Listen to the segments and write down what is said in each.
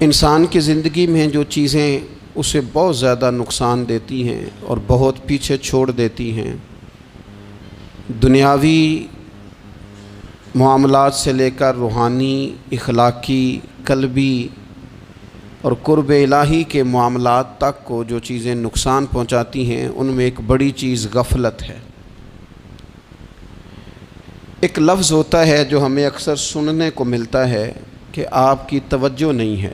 انسان کی زندگی میں جو چیزیں اسے بہت زیادہ نقصان دیتی ہیں اور بہت پیچھے چھوڑ دیتی ہیں، دنیاوی معاملات سے لے کر روحانی، اخلاقی، قلبی اور قرب الہی کے معاملات تک کو جو چیزیں نقصان پہنچاتی ہیں، ان میں ایک بڑی چیز غفلت ہے۔ ایک لفظ ہوتا ہے جو ہمیں اکثر سننے کو ملتا ہے کہ آپ کی توجہ نہیں ہے۔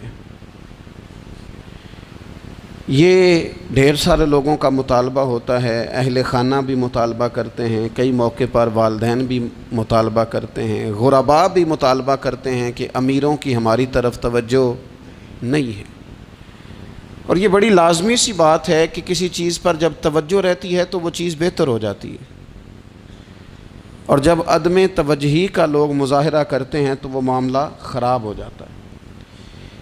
یہ ڈھیر سارے لوگوں کا مطالبہ ہوتا ہے، اہل خانہ بھی مطالبہ کرتے ہیں، کئی موقع پر والدین بھی مطالبہ کرتے ہیں، غرباء بھی مطالبہ کرتے ہیں کہ امیروں کی ہماری طرف توجہ نہیں ہے۔ اور یہ بڑی لازمی سی بات ہے کہ کسی چیز پر جب توجہ رہتی ہے تو وہ چیز بہتر ہو جاتی ہے، اور جب عدم توجہی کا لوگ مظاہرہ کرتے ہیں تو وہ معاملہ خراب ہو جاتا ہے۔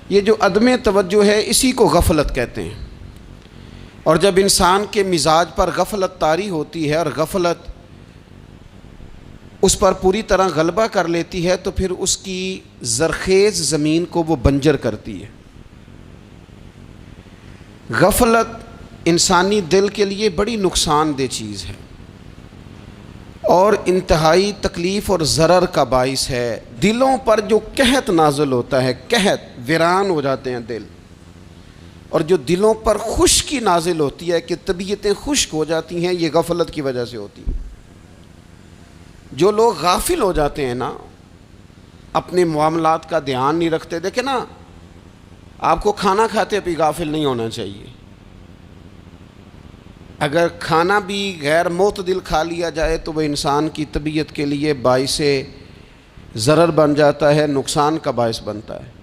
یہ جو عدم توجہ ہے اسی کو غفلت کہتے ہیں، اور جب انسان کے مزاج پر غفلت طاری ہوتی ہے اور غفلت اس پر پوری طرح غلبہ کر لیتی ہے تو پھر اس کی زرخیز زمین کو وہ بنجر کرتی ہے۔ غفلت انسانی دل کے لیے بڑی نقصان دہ چیز ہے اور انتہائی تکلیف اور ضرر کا باعث ہے۔ دلوں پر جو قحط نازل ہوتا ہے، قحط، ویران ہو جاتے ہیں دل، اور جو دلوں پر خشکی نازل ہوتی ہے کہ طبیعتیں خشک ہو جاتی ہیں، یہ غفلت کی وجہ سے ہوتی ہے۔ جو لوگ غافل ہو جاتے ہیں نا، اپنے معاملات کا دھیان نہیں رکھتے، دیکھیں نا، آپ کو کھانا کھاتے بھی غافل نہیں ہونا چاہیے۔ اگر کھانا بھی غیر معتدل کھا لیا جائے تو وہ انسان کی طبیعت کے لیے باعث ضرر بن جاتا ہے، نقصان کا باعث بنتا ہے۔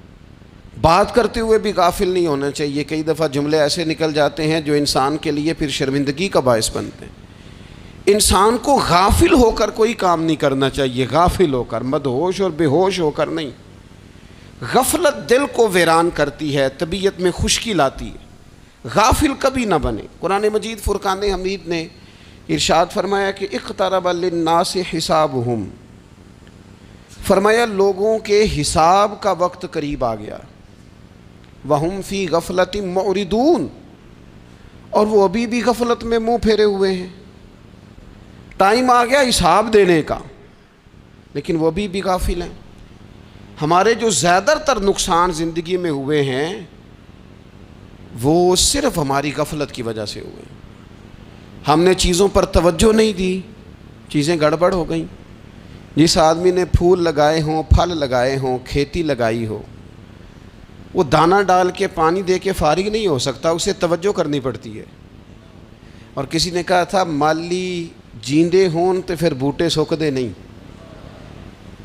بات کرتے ہوئے بھی غافل نہیں ہونا چاہیے، کئی دفعہ جملے ایسے نکل جاتے ہیں جو انسان کے لیے پھر شرمندگی کا باعث بنتے ہیں۔ انسان کو غافل ہو کر کوئی کام نہیں کرنا چاہیے، غافل ہو کر، مدہوش اور بے ہوش ہو کر نہیں۔ غفلت دل کو ویران کرتی ہے، طبیعت میں خشکی لاتی ہے۔ غافل کبھی نہ بنے۔ قرآن مجید فرقان حمید نے ارشاد فرمایا کہ اقترب للناس حسابہم، فرمایا لوگوں کے حساب کا وقت قریب آ گیا، وہم فی غفلۃ معرضون، اور وہ ابھی بھی غفلت میں منہ پھیرے ہوئے ہیں۔ ٹائم آ گیا حساب دینے کا، لیکن وہ ابھی بھی غافل ہیں۔ ہمارے جو زیادہ تر نقصان زندگی میں ہوئے ہیں وہ صرف ہماری غفلت کی وجہ سے ہوئے۔ ہم نے چیزوں پر توجہ نہیں دی، چیزیں گڑبڑ ہو گئیں۔ جس آدمی نے پھول لگائے ہوں، پھل لگائے ہوں، کھیتی لگائی ہو، وہ دانہ ڈال کے پانی دے کے فارغ نہیں ہو سکتا، اسے توجہ کرنی پڑتی ہے۔ اور کسی نے کہا تھا مالی جیندے ہون تو پھر بوٹے سوکدے نہیں،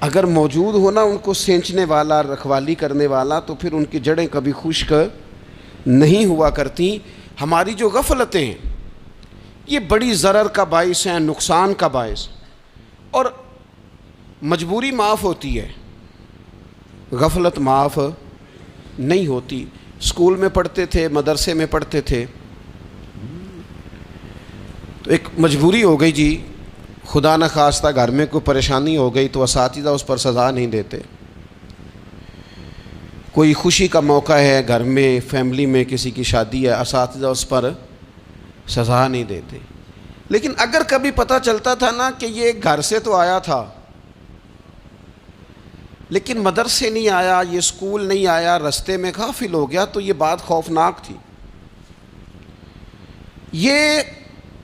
اگر موجود ہونا ان کو سینچنے والا، رکھوالی کرنے والا، تو پھر ان کی جڑیں کبھی خشک نہیں ہوا کرتی۔ ہماری جو غفلتیں ہیں یہ بڑی ضرر کا باعث ہیں، نقصان کا باعث، اور مجبوری معاف ہوتی ہے، غفلت معاف نہیں ہوتی۔ اسکول میں پڑھتے تھے، مدرسے میں پڑھتے تھے، تو ایک مجبوری ہو گئی جی، خدا نخواستہ گھر میں کوئی پریشانی ہو گئی تو اساتذہ اس پر سزا نہیں دیتے۔ کوئی خوشی کا موقع ہے گھر میں، فیملی میں کسی کی شادی ہے، اساتذہ اس پر سزا نہیں دیتے۔ لیکن اگر کبھی پتہ چلتا تھا نا کہ یہ گھر سے تو آیا تھا لیکن مدرسے نہیں آیا، یہ اسکول نہیں آیا، رستے میں غافل ہو گیا، تو یہ بات خوفناک تھی۔ یہ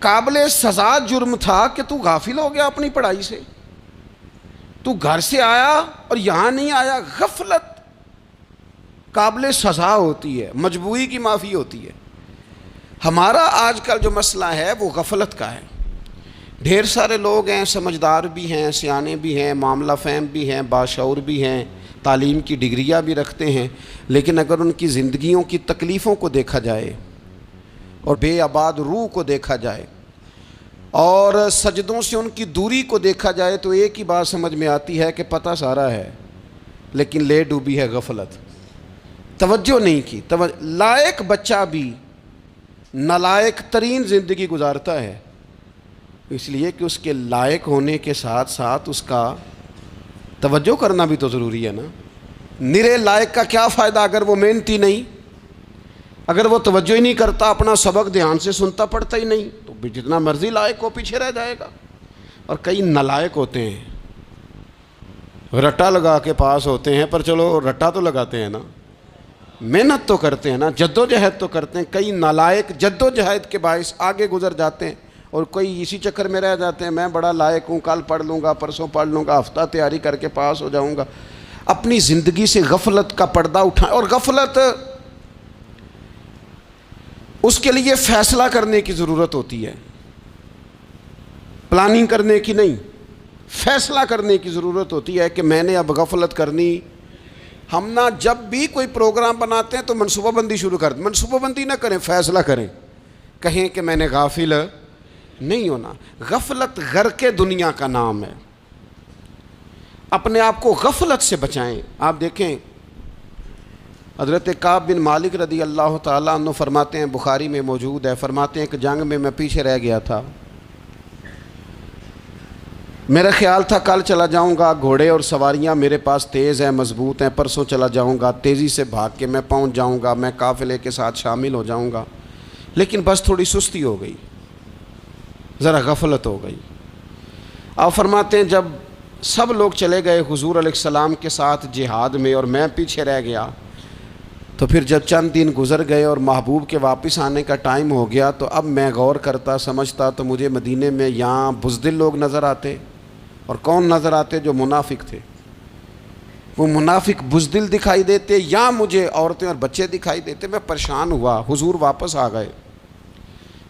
قابل سزا جرم تھا کہ تو غافل ہو گیا اپنی پڑھائی سے، تو گھر سے آیا اور یہاں نہیں آیا۔ غفلت قابل سزا ہوتی ہے، مجبوری کی معافی ہوتی ہے۔ ہمارا آج کل جو مسئلہ ہے وہ غفلت کا ہے۔ ڈھیر سارے لوگ ہیں، سمجھدار بھی ہیں، سیانے بھی ہیں، معاملہ فہم بھی ہیں، باشعور بھی ہیں، تعلیم کی ڈگریاں بھی رکھتے ہیں، لیکن اگر ان کی زندگیوں کی تکلیفوں کو دیکھا جائے اور بے آباد روح کو دیکھا جائے اور سجدوں سے ان کی دوری کو دیکھا جائے تو ایک ہی بات سمجھ میں آتی ہے کہ پتہ سارا ہے لیکن لے ڈوبی ہے غفلت، توجہ نہیں کی۔ لائق بچہ بھی نالائق ترین زندگی گزارتا ہے، اس لیے کہ اس کے لائق ہونے کے ساتھ ساتھ اس کا توجہ کرنا بھی تو ضروری ہے نا۔ نرے لائق کا کیا فائدہ اگر وہ محنتی نہیں، اگر وہ توجہ ہی نہیں کرتا، اپنا سبق دھیان سے سنتا پڑھتا ہی نہیں، تو بھی جتنا مرضی لائق ہو پیچھے رہ جائے گا۔ اور کئی نالائق ہوتے ہیں، رٹا لگا کے پاس ہوتے ہیں، پر چلو رٹا تو لگاتے ہیں نا، محنت تو کرتے ہیں نا، جد و جہد تو کرتے ہیں۔ کئی نالائق جد و جہد کے باعث آگے گزر جاتے ہیں، اور کوئی اسی چکر میں رہ جاتے ہیں، میں بڑا لائق ہوں، کل پڑھ لوں گا، پرسوں پڑھ لوں گا، ہفتہ تیاری کر کے پاس ہو جاؤں گا۔ اپنی زندگی سے غفلت کا پردہ اٹھائیں، اور غفلت اس کے لیے فیصلہ کرنے کی ضرورت ہوتی ہے، پلاننگ کرنے کی نہیں، فیصلہ کرنے کی ضرورت ہوتی ہے کہ میں نے اب غفلت کرنی۔ ہم نہ جب بھی کوئی پروگرام بناتے ہیں تو منصوبہ بندی شروع کر دیں، منصوبہ بندی نہ کریں، فیصلہ کریں، کہیں کہ میں نے غافل نہیں ہونا۔ غفلت غرق دنیا کا نام ہے، اپنے آپ کو غفلت سے بچائیں۔ آپ دیکھیں حضرت کعب بن مالک رضی اللہ تعالیٰ عنہ فرماتے ہیں، بخاری میں موجود ہے، فرماتے ہیں کہ جنگ میں پیچھے رہ گیا تھا، میرا خیال تھا کل چلا جاؤں گا، گھوڑے اور سواریاں میرے پاس تیز ہیں، مضبوط ہیں، پرسوں چلا جاؤں گا، تیزی سے بھاگ کے میں پہنچ جاؤں گا، میں قافلے کے ساتھ شامل ہو جاؤں گا، لیکن بس تھوڑی سستی ہو گئی، ذرا غفلت ہو گئی۔ آپ فرماتے ہیں جب سب لوگ چلے گئے حضور علیہ السلام کے ساتھ جہاد میں اور میں پیچھے رہ گیا، تو پھر جب چند دن گزر گئے اور محبوب کے واپس آنے کا ٹائم ہو گیا، تو اب میں غور کرتا سمجھتا تو مجھے مدینے میں یہاں بزدل لوگ نظر آتے، اور کون نظر آتے؟ جو منافق تھے، وہ منافق بزدل دکھائی دیتے، یا مجھے عورتیں اور بچے دکھائی دیتے۔ میں پریشان ہوا، حضور واپس آ گئے۔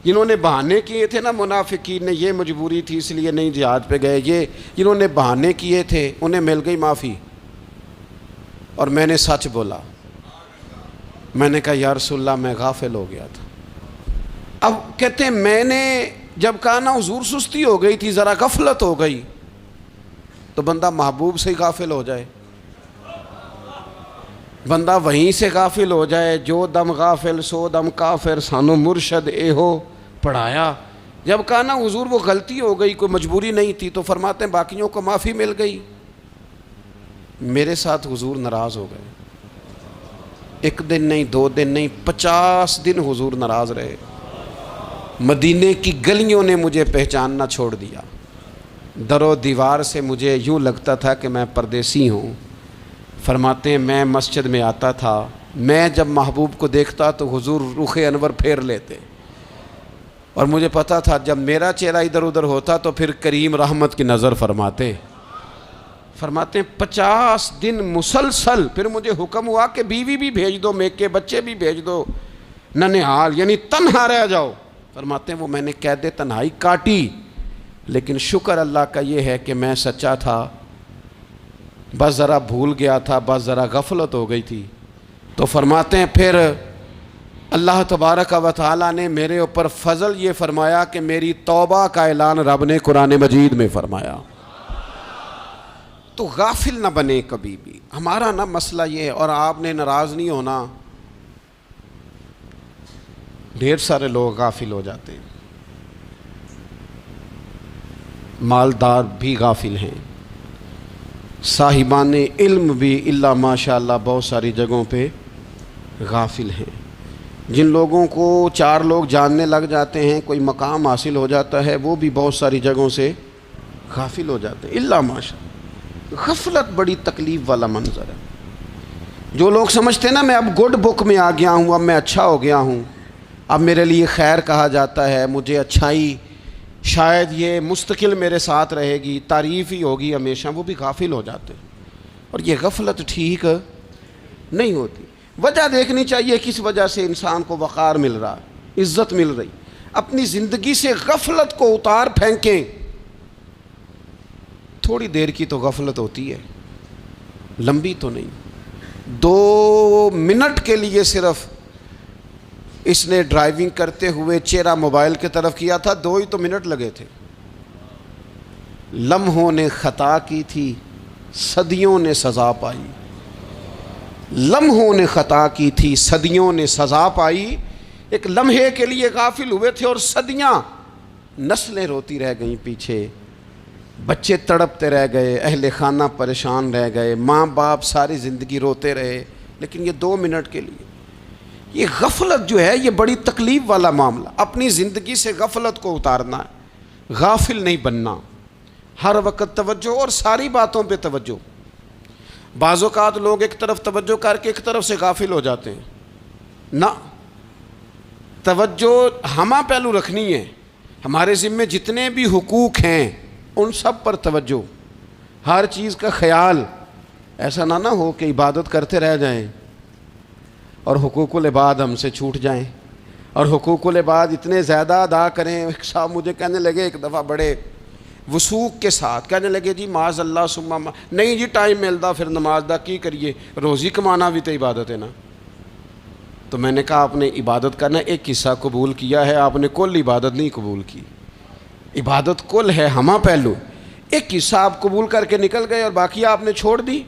جنہوں نے بہانے کیے تھے نا منافقین نے، یہ مجبوری تھی اس لیے نہیں جہاد پہ گئے، یہ جنہوں نے بہانے کیے تھے انہیں مل گئی معافی، اور میں نے سچ بولا، میں نے کہا یا رسول اللہ میں غافل ہو گیا تھا۔ اب کہتے ہیں میں نے جب کہا نا حضور سستی ہو گئی تھی، ذرا غفلت ہو گئی، تو بندہ محبوب سے ہی غافل ہو جائے، بندہ وہیں سے غافل ہو جائے۔ جو دم غافل سو دم کافر، سانو مرشد اے ہو پڑھایا۔ جب کہا نا حضور وہ غلطی ہو گئی، کوئی مجبوری نہیں تھی، تو فرماتے ہیں باقیوں کو معافی مل گئی، میرے ساتھ حضور ناراض ہو گئے۔ ایک دن نہیں، 2 دن نہیں، 50 دن حضور ناراض رہے۔ مدینے کی گلیوں نے مجھے پہچاننا چھوڑ دیا، در و دیوار سے مجھے یوں لگتا تھا کہ میں پردیسی ہوں۔ فرماتے ہیں میں مسجد میں آتا تھا، میں جب محبوب کو دیکھتا تو حضور رخ انور پھیر لیتے، اور مجھے پتا تھا جب میرا چہرہ ادھر ادھر ہوتا تو پھر کریم رحمت کی نظر فرماتے۔ فرماتے ہیں 50 دن مسلسل، پھر مجھے حکم ہوا کہ بیوی بھی بھیج دو، میکے بچے بھی بھیج دو، ننھال یعنی تنہا رہ جاؤ۔ فرماتے ہیں وہ میں نے قید تنہائی کاٹی، لیکن شکر اللہ کا یہ ہے کہ میں سچا تھا، بس ذرا بھول گیا تھا، بس ذرا غفلت ہو گئی تھی۔ تو فرماتے ہیں پھر اللہ تبارک و تعالیٰ نے میرے اوپر فضل یہ فرمایا کہ میری توبہ کا اعلان رب نے قرآن مجید میں فرمایا۔ تو غافل نہ بنے کبھی بھی، ہمارا نا مسئلہ یہ ہے، اور آپ نے ناراض نہیں ہونا، ڈھیر سارے لوگ غافل ہو جاتے ہیں، مالدار بھی غافل ہیں، صاحبان علم بھی الا ماشاء اللہ بہت ساری جگہوں پہ غافل ہیں۔ جن لوگوں کو 4 لوگ جاننے لگ جاتے ہیں، کوئی مقام حاصل ہو جاتا ہے، وہ بھی بہت ساری جگہوں سے غافل ہو جاتے ہیں الا ماشاء اللہ۔ غفلت بڑی تکلیف والا منظر ہے۔ جو لوگ سمجھتے ہیں نا میں اب گڈ بک میں آ گیا ہوں، اب میں اچھا ہو گیا ہوں، اب میرے لیے خیر کہا جاتا ہے، مجھے اچھائی شاید یہ مستقل میرے ساتھ رہے گی، تعریف ہی ہوگی ہمیشہ، وہ بھی غافل ہو جاتے ہیں۔ اور یہ غفلت ٹھیک نہیں ہوتی۔ وجہ دیکھنی چاہیے کس وجہ سے انسان کو وقار مل رہا ہے، عزت مل رہی۔ اپنی زندگی سے غفلت کو اتار پھینکیں۔ تھوڑی دیر کی تو غفلت ہوتی ہے، لمبی تو نہیں۔ 2 منٹ کے لیے صرف اس نے ڈرائیونگ کرتے ہوئے چہرہ موبائل کی طرف کیا تھا، 2 ہی تو منٹ لگے تھے۔ لمحوں نے خطا کی تھی، صدیوں نے سزا پائی۔ لمحوں نے خطا کی تھی، صدیوں نے سزا پائی۔ ایک لمحے کے لیے غافل ہوئے تھے اور صدیاں، نسلیں روتی رہ گئیں پیچھے۔ بچے تڑپتے رہ گئے، اہل خانہ پریشان رہ گئے، ماں باپ ساری زندگی روتے رہے، لیکن یہ 2 منٹ کے لیے یہ غفلت جو ہے یہ بڑی تکلیف والا معاملہ. اپنی زندگی سے غفلت کو اتارنا ہے، غافل نہیں بننا، ہر وقت توجہ اور ساری باتوں پہ توجہ. بعض اوقات لوگ ایک طرف توجہ کر کے ایک طرف سے غافل ہو جاتے ہیں. نہ، توجہ ہمہ پہلو رکھنی ہے. ہمارے ذمے جتنے بھی حقوق ہیں ان سب پر توجہ، ہر چیز کا خیال. ایسا نہ ہو کہ عبادت کرتے رہ جائیں اور حقوق العباد ہم سے چھوٹ جائیں، اور حقوق العباد اتنے زیادہ ادا کریں. صاحب مجھے کہنے لگے ایک دفعہ بڑے وثوق کے ساتھ، کہنے لگے جی معاذ اللہ ثم نہیں جی ٹائم ملتا پھر نماز دا کی کریے، روزی کمانا بھی تو عبادت ہے نا. تو میں نے کہا آپ نے عبادت کرنا ایک حصہ قبول کیا ہے، آپ نے کل عبادت نہیں قبول کی. عبادت کل ہے، ہمہ پہلو. ایک حصہ آپ قبول کر کے نکل گئے اور باقی آپ نے چھوڑ دی.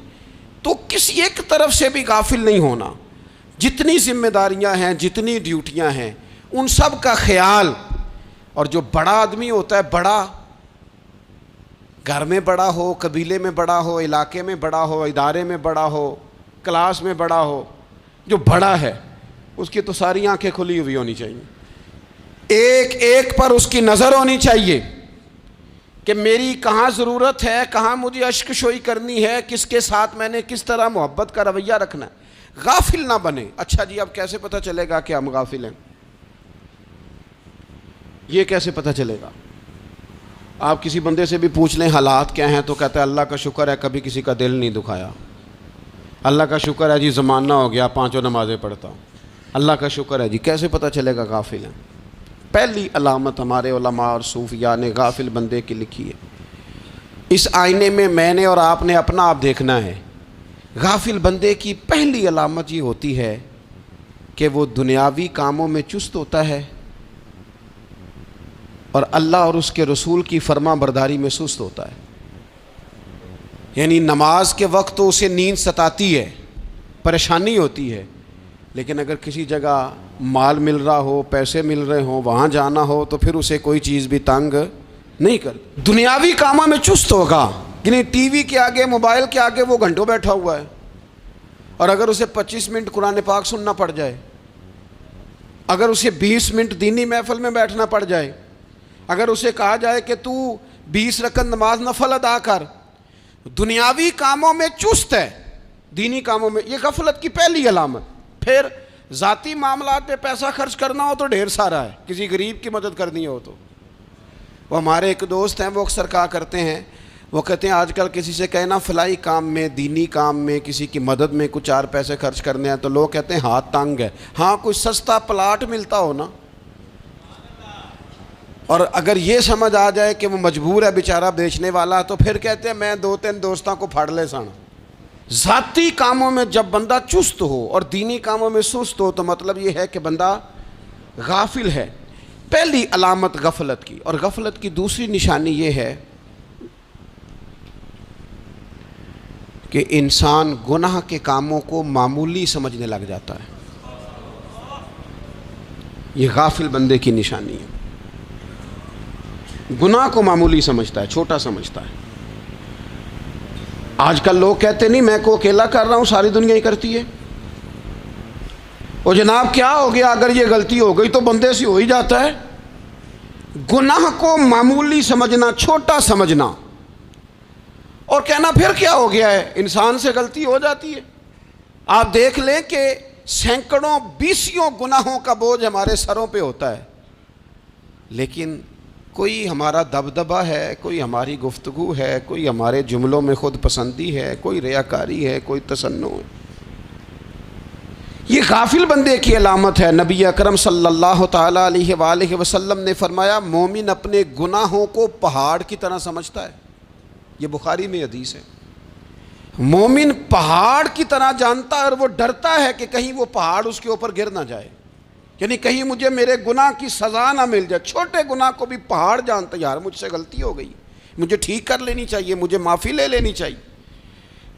تو کسی ایک طرف سے بھی غافل نہیں ہونا. جتنی ذمہ داریاں ہیں، جتنی ڈیوٹیاں ہیں، ان سب کا خیال. اور جو بڑا آدمی ہوتا ہے، بڑا گھر میں بڑا ہو، قبیلے میں بڑا ہو، علاقے میں بڑا ہو، ادارے میں بڑا ہو، کلاس میں بڑا ہو، جو بڑا ہے اس کی تو ساری آنکھیں کھلی ہوئی ہونی چاہیے. ایک ایک پر اس کی نظر ہونی چاہیے کہ میری کہاں ضرورت ہے، کہاں مجھے اشک شوئی کرنی ہے، کس کے ساتھ میں نے کس طرح محبت کا رویہ رکھنا ہے. غافل نہ بنے. اچھا جی اب کیسے پتہ چلے گا کہ ہم غافل ہیں؟ یہ کیسے پتہ چلے گا؟ آپ کسی بندے سے بھی پوچھ لیں حالات کیا ہیں تو کہتا ہے اللہ کا شکر ہے کبھی کسی کا دل نہیں دکھایا، اللہ کا شکر ہے جی زمانہ ہو گیا 5 نمازیں پڑھتا ہوں، اللہ کا شکر ہے جی. کیسے پتہ چلے گا غافل ہیں؟ پہلی علامت ہمارے علماء اور صوفیاء نے غافل بندے کی لکھی ہے. اس آئینے میں نے اور آپ نے اپنا آپ دیکھنا ہے. غافل بندے کی پہلی علامت یہ ہوتی ہے کہ وہ دنیاوی کاموں میں چست ہوتا ہے اور اللہ اور اس کے رسول کی فرما برداری میں سست ہوتا ہے. یعنی نماز کے وقت تو اسے نیند ستاتی ہے، پریشانی ہوتی ہے، لیکن اگر کسی جگہ مال مل رہا ہو، پیسے مل رہے ہوں، وہاں جانا ہو تو پھر اسے کوئی چیز بھی تنگ نہیں کر. دنیاوی کاموں میں چست ہوگا، یعنی ٹی وی کے آگے، موبائل کے آگے وہ گھنٹوں بیٹھا ہوا ہے. اور اگر اسے 25 منٹ قرآن پاک سننا پڑ جائے، اگر اسے 20 منٹ دینی محفل میں بیٹھنا پڑ جائے، اگر اسے کہا جائے کہ تو 20 رکعت نماز نفل ادا کر، دنیاوی کاموں میں چست ہے، دینی کاموں میں، یہ غفلت کی پہلی علامت. پھر ذاتی معاملات پہ پیسہ خرچ کرنا ہو تو ڈھیر سارا ہے، کسی غریب کی مدد کرنی ہو تو. وہ ہمارے ایک دوست ہیں، وہ اکثر کہا کرتے ہیں، وہ کہتے ہیں آج کل کسی سے کہنا فلائی کام میں، دینی کام میں، کسی کی مدد میں کچھ 4 پیسے خرچ کرنے ہیں تو لوگ کہتے ہیں ہاتھ تنگ ہے. ہاں کوئی سستا پلاٹ ملتا ہو نا، اور اگر یہ سمجھ آ جائے کہ وہ مجبور ہے بیچارہ بیچنے والا، تو پھر کہتے ہیں میں 2-3 دوستوں کو پھاڑ لے سن. ذاتی کاموں میں جب بندہ چست ہو اور دینی کاموں میں سست ہو تو مطلب یہ ہے کہ بندہ غافل ہے. پہلی علامت غفلت کی. اور غفلت کی دوسری نشانی یہ ہے کہ انسان گناہ کے کاموں کو معمولی سمجھنے لگ جاتا ہے. یہ غافل بندے کی نشانی ہے. گناہ کو معمولی سمجھتا ہے، چھوٹا سمجھتا ہے. آج کل لوگ کہتے نہیں میں کو اکیلا کر رہا ہوں، ساری دنیا ہی کرتی ہے. اور جناب کیا ہو گیا اگر یہ غلطی ہو گئی تو بندے سے ہو ہی جاتا ہے. گناہ کو معمولی سمجھنا، چھوٹا سمجھنا اور کہنا پھر کیا ہو گیا ہے، انسان سے غلطی ہو جاتی ہے. آپ دیکھ لیں کہ سینکڑوں بیسیوں گناہوں کا بوجھ ہمارے سروں پہ ہوتا ہے، لیکن کوئی ہمارا دبدبہ ہے، کوئی ہماری گفتگو ہے، کوئی ہمارے جملوں میں خود پسندی ہے، کوئی ریاکاری ہے، کوئی تصنع ہے. یہ غافل بندے کی علامت ہے. نبی اکرم صلی اللہ تعالیٰ علیہ وآلہ وسلم نے فرمایا مومن اپنے گناہوں کو پہاڑ کی طرح سمجھتا ہے. یہ بخاری میں حدیث ہے. مومن پہاڑ کی طرح جانتا ہے اور وہ ڈرتا ہے کہ کہیں وہ پہاڑ اس کے اوپر گر نہ جائے، یعنی کہیں مجھے میرے گناہ کی سزا نہ مل جائے. چھوٹے گناہ کو بھی پہاڑ جانتا ہے، یار مجھ سے غلطی ہو گئی، مجھے ٹھیک کر لینی چاہیے، مجھے معافی لے لینی چاہیے،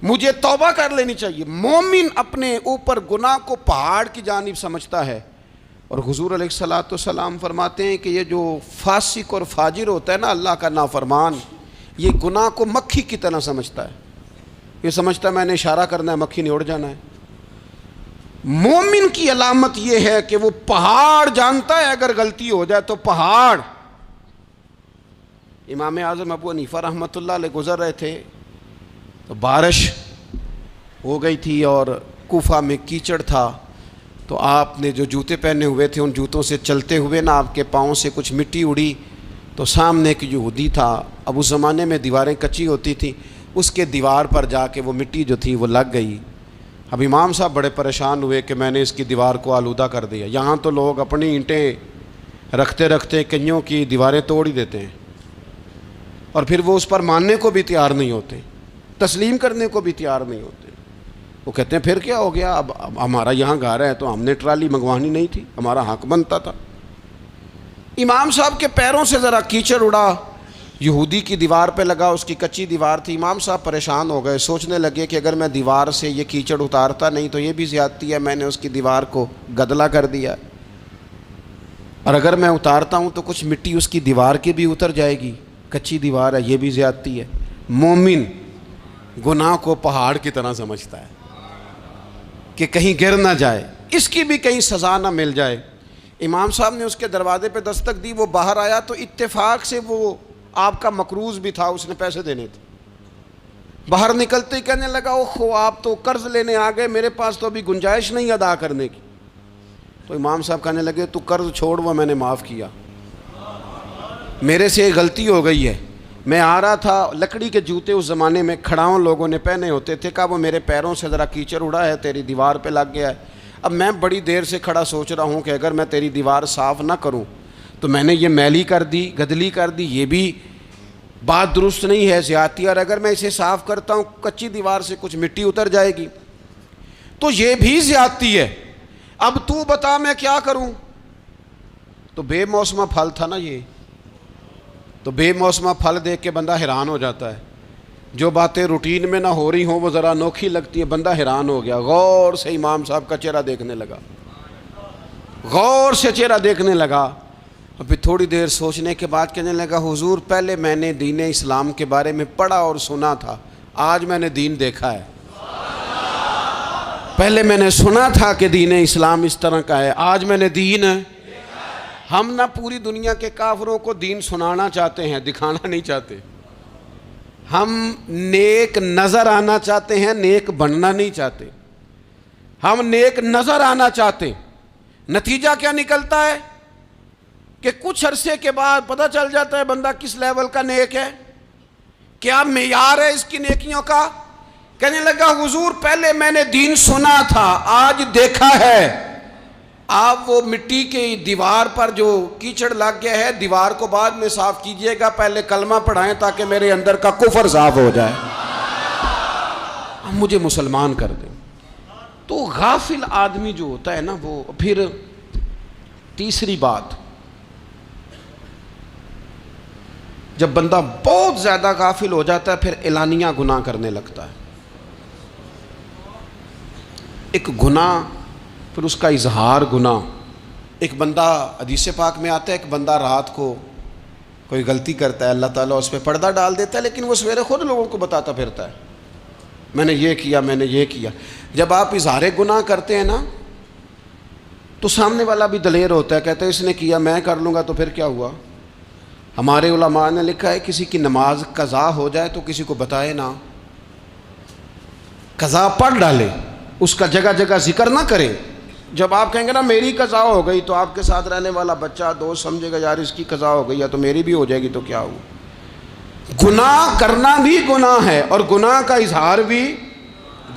مجھے توبہ کر لینی چاہیے. مومن اپنے اوپر گناہ کو پہاڑ کی جانب سمجھتا ہے. اور حضور علیہ الصلوۃ والسلام فرماتے ہیں کہ یہ جو فاسق اور فاجر ہوتا ہے نا، اللہ کا نافرمان، یہ گناہ کو مکھی کی طرح سمجھتا ہے، یہ سمجھتا ہے میں نے اشارہ کرنا ہے مکھی نے اڑ جانا ہے۔ مومن کی علامت یہ ہے کہ وہ پہاڑ جانتا ہے اگر غلطی ہو جائے تو پہاڑ۔ امام اعظم ابو حنیفہ رحمۃ اللہ علیہ گزر رہے تھے تو بارش ہو گئی تھی اور کوفہ میں کیچڑ تھا، تو آپ نے جو جوتے پہنے ہوئے تھے ان جوتوں سے چلتے ہوئے نا آپ کے پاؤں سے کچھ مٹی اڑی، تو سامنے ایک یہودی تھا، اب اس زمانے میں دیواریں کچی ہوتی تھیں، اس کے دیوار پر جا کے وہ مٹی جو تھی وہ لگ گئی۔ اب امام صاحب بڑے پریشان ہوئے کہ میں نے اس کی دیوار کو آلودہ کر دیا۔ یہاں تو لوگ اپنی اینٹیں رکھتے رکھتے کئیوں کی دیواریں توڑ ہی دیتے ہیں، اور پھر وہ اس پر ماننے کو بھی تیار نہیں ہوتے، تسلیم کرنے کو بھی تیار نہیں ہوتے۔ وہ کہتے ہیں پھر کیا ہو گیا، اب ہمارا یہاں گھر ہے تو ہم نے ٹرالی منگوانی نہیں تھی، ہمارا حق بنتا تھا۔ امام صاحب کے پیروں سے ذرا کیچڑ اڑا، یہودی کی دیوار پہ لگا، اس کی کچی دیوار تھی۔ امام صاحب پریشان ہو گئے، سوچنے لگے کہ اگر میں دیوار سے یہ کیچڑ اتارتا نہیں تو یہ بھی زیادتی ہے، میں نے اس کی دیوار کو گدلا کر دیا، اور اگر میں اتارتا ہوں تو کچھ مٹی اس کی دیوار کی بھی اتر جائے گی، کچی دیوار ہے، یہ بھی زیادتی ہے۔ مومن گناہ کو پہاڑ کی طرح سمجھتا ہے کہ کہیں گر نہ جائے، اس کی بھی کہیں سزا نہ مل جائے۔ امام صاحب نے اس کے دروازے پہ دستک دی، وہ باہر آیا تو اتفاق سے وہ آپ کا مقروض بھی تھا، اس نے پیسے دینے تھے۔ باہر نکلتے ہی کہنے لگا اوہ آپ تو قرض لینے آ گئے، میرے پاس تو ابھی گنجائش نہیں ادا کرنے کی۔ تو امام صاحب کہنے لگے تو قرض چھوڑ، وہ میں نے معاف کیا، میرے سے ایک غلطی ہو گئی ہے۔ میں آ رہا تھا، لکڑی کے جوتے اس زمانے میں کھڑاؤں لوگوں نے پہنے ہوتے تھے، کہا وہ میرے پیروں سے ذرا کیچڑ اڑا ہے، تیری دیوار پہ لگ گیا ہے۔ اب میں بڑی دیر سے کھڑا سوچ رہا ہوں کہ اگر میں تیری دیوار صاف نہ کروں تو میں نے یہ میلی کر دی، گدلی کر دی، یہ بھی بات درست نہیں ہے، زیادتی، اور اگر میں اسے صاف کرتا ہوں کچی دیوار سے کچھ مٹی اتر جائے گی تو یہ بھی زیادتی ہے، اب تو بتا میں کیا کروں۔ تو بے موسمہ پھل تھا نا یہ، تو بے موسمہ پھل دیکھ کے بندہ حیران ہو جاتا ہے، جو باتیں روٹین میں نہ ہو رہی ہوں وہ ذرا انوکھی لگتی ہے، بندہ حیران ہو گیا، غور سے امام صاحب کا چہرہ دیکھنے لگا، غور سے چہرہ دیکھنے لگا، اور پھر تھوڑی دیر سوچنے کے بعد کہنے لگا حضور پہلے میں نے دین اسلام کے بارے میں پڑھا اور سنا تھا، آج میں نے دین دیکھا ہے۔ پہلے میں نے سنا تھا کہ دین اسلام اس طرح کا ہے، آج میں نے دین ہم نہ پوری دنیا کے کافروں کو دین سنانا چاہتے ہیں، دکھانا نہیں چاہتے، ہم نیک نظر آنا چاہتے ہیں، نیک بننا نہیں چاہتے، ہم نیک نظر آنا چاہتے۔ نتیجہ کیا نکلتا ہے کہ کچھ عرصے کے بعد پتہ چل جاتا ہے بندہ کس لیول کا نیک ہے، کیا معیار ہے اس کی نیکیوں کا۔ کہنے لگا حضور پہلے میں نے دین سنا تھا، آج دیکھا ہے۔ آپ وہ مٹی کی دیوار پر جو کیچڑ لگ گیا ہے، دیوار کو بعد میں صاف کیجئے گا، پہلے کلمہ پڑھائیں تاکہ میرے اندر کا کفر صاف ہو جائے، مجھے مسلمان کر دیں۔ تو غافل آدمی جو ہوتا ہے نا، وہ پھر تیسری بات، جب بندہ بہت زیادہ غافل ہو جاتا ہے پھر اعلانیہ گناہ کرنے لگتا ہے۔ ایک گناہ پھر اس کا اظہار گناہ، ایک بندہ حدیث پاک میں آتا ہے، ایک بندہ رات کو کوئی غلطی کرتا ہے، اللہ تعالیٰ اس پہ پردہ ڈال دیتا ہے، لیکن وہ سویرے خود لوگوں کو بتاتا پھرتا ہے میں نے یہ کیا، میں نے یہ کیا۔ جب آپ اظہار گناہ کرتے ہیں نا تو سامنے والا بھی دلیر ہوتا ہے، کہتا ہے اس نے کیا میں کر لوں گا تو پھر کیا ہوا۔ ہمارے علماء نے لکھا ہے کسی کی نماز قضا ہو جائے تو کسی کو بتائے نہ، قضا پڑھ ڈالے، اس کا جگہ جگہ ذکر نہ کرے۔ جب آپ کہیں گے نا میری قضا ہو گئی تو آپ کے ساتھ رہنے والا بچہ دوست سمجھے گا یار اس کی قضا ہو گئی ہے تو میری بھی ہو جائے گی تو کیا ہوا۔ گناہ کرنا بھی گناہ ہے اور گناہ کا اظہار بھی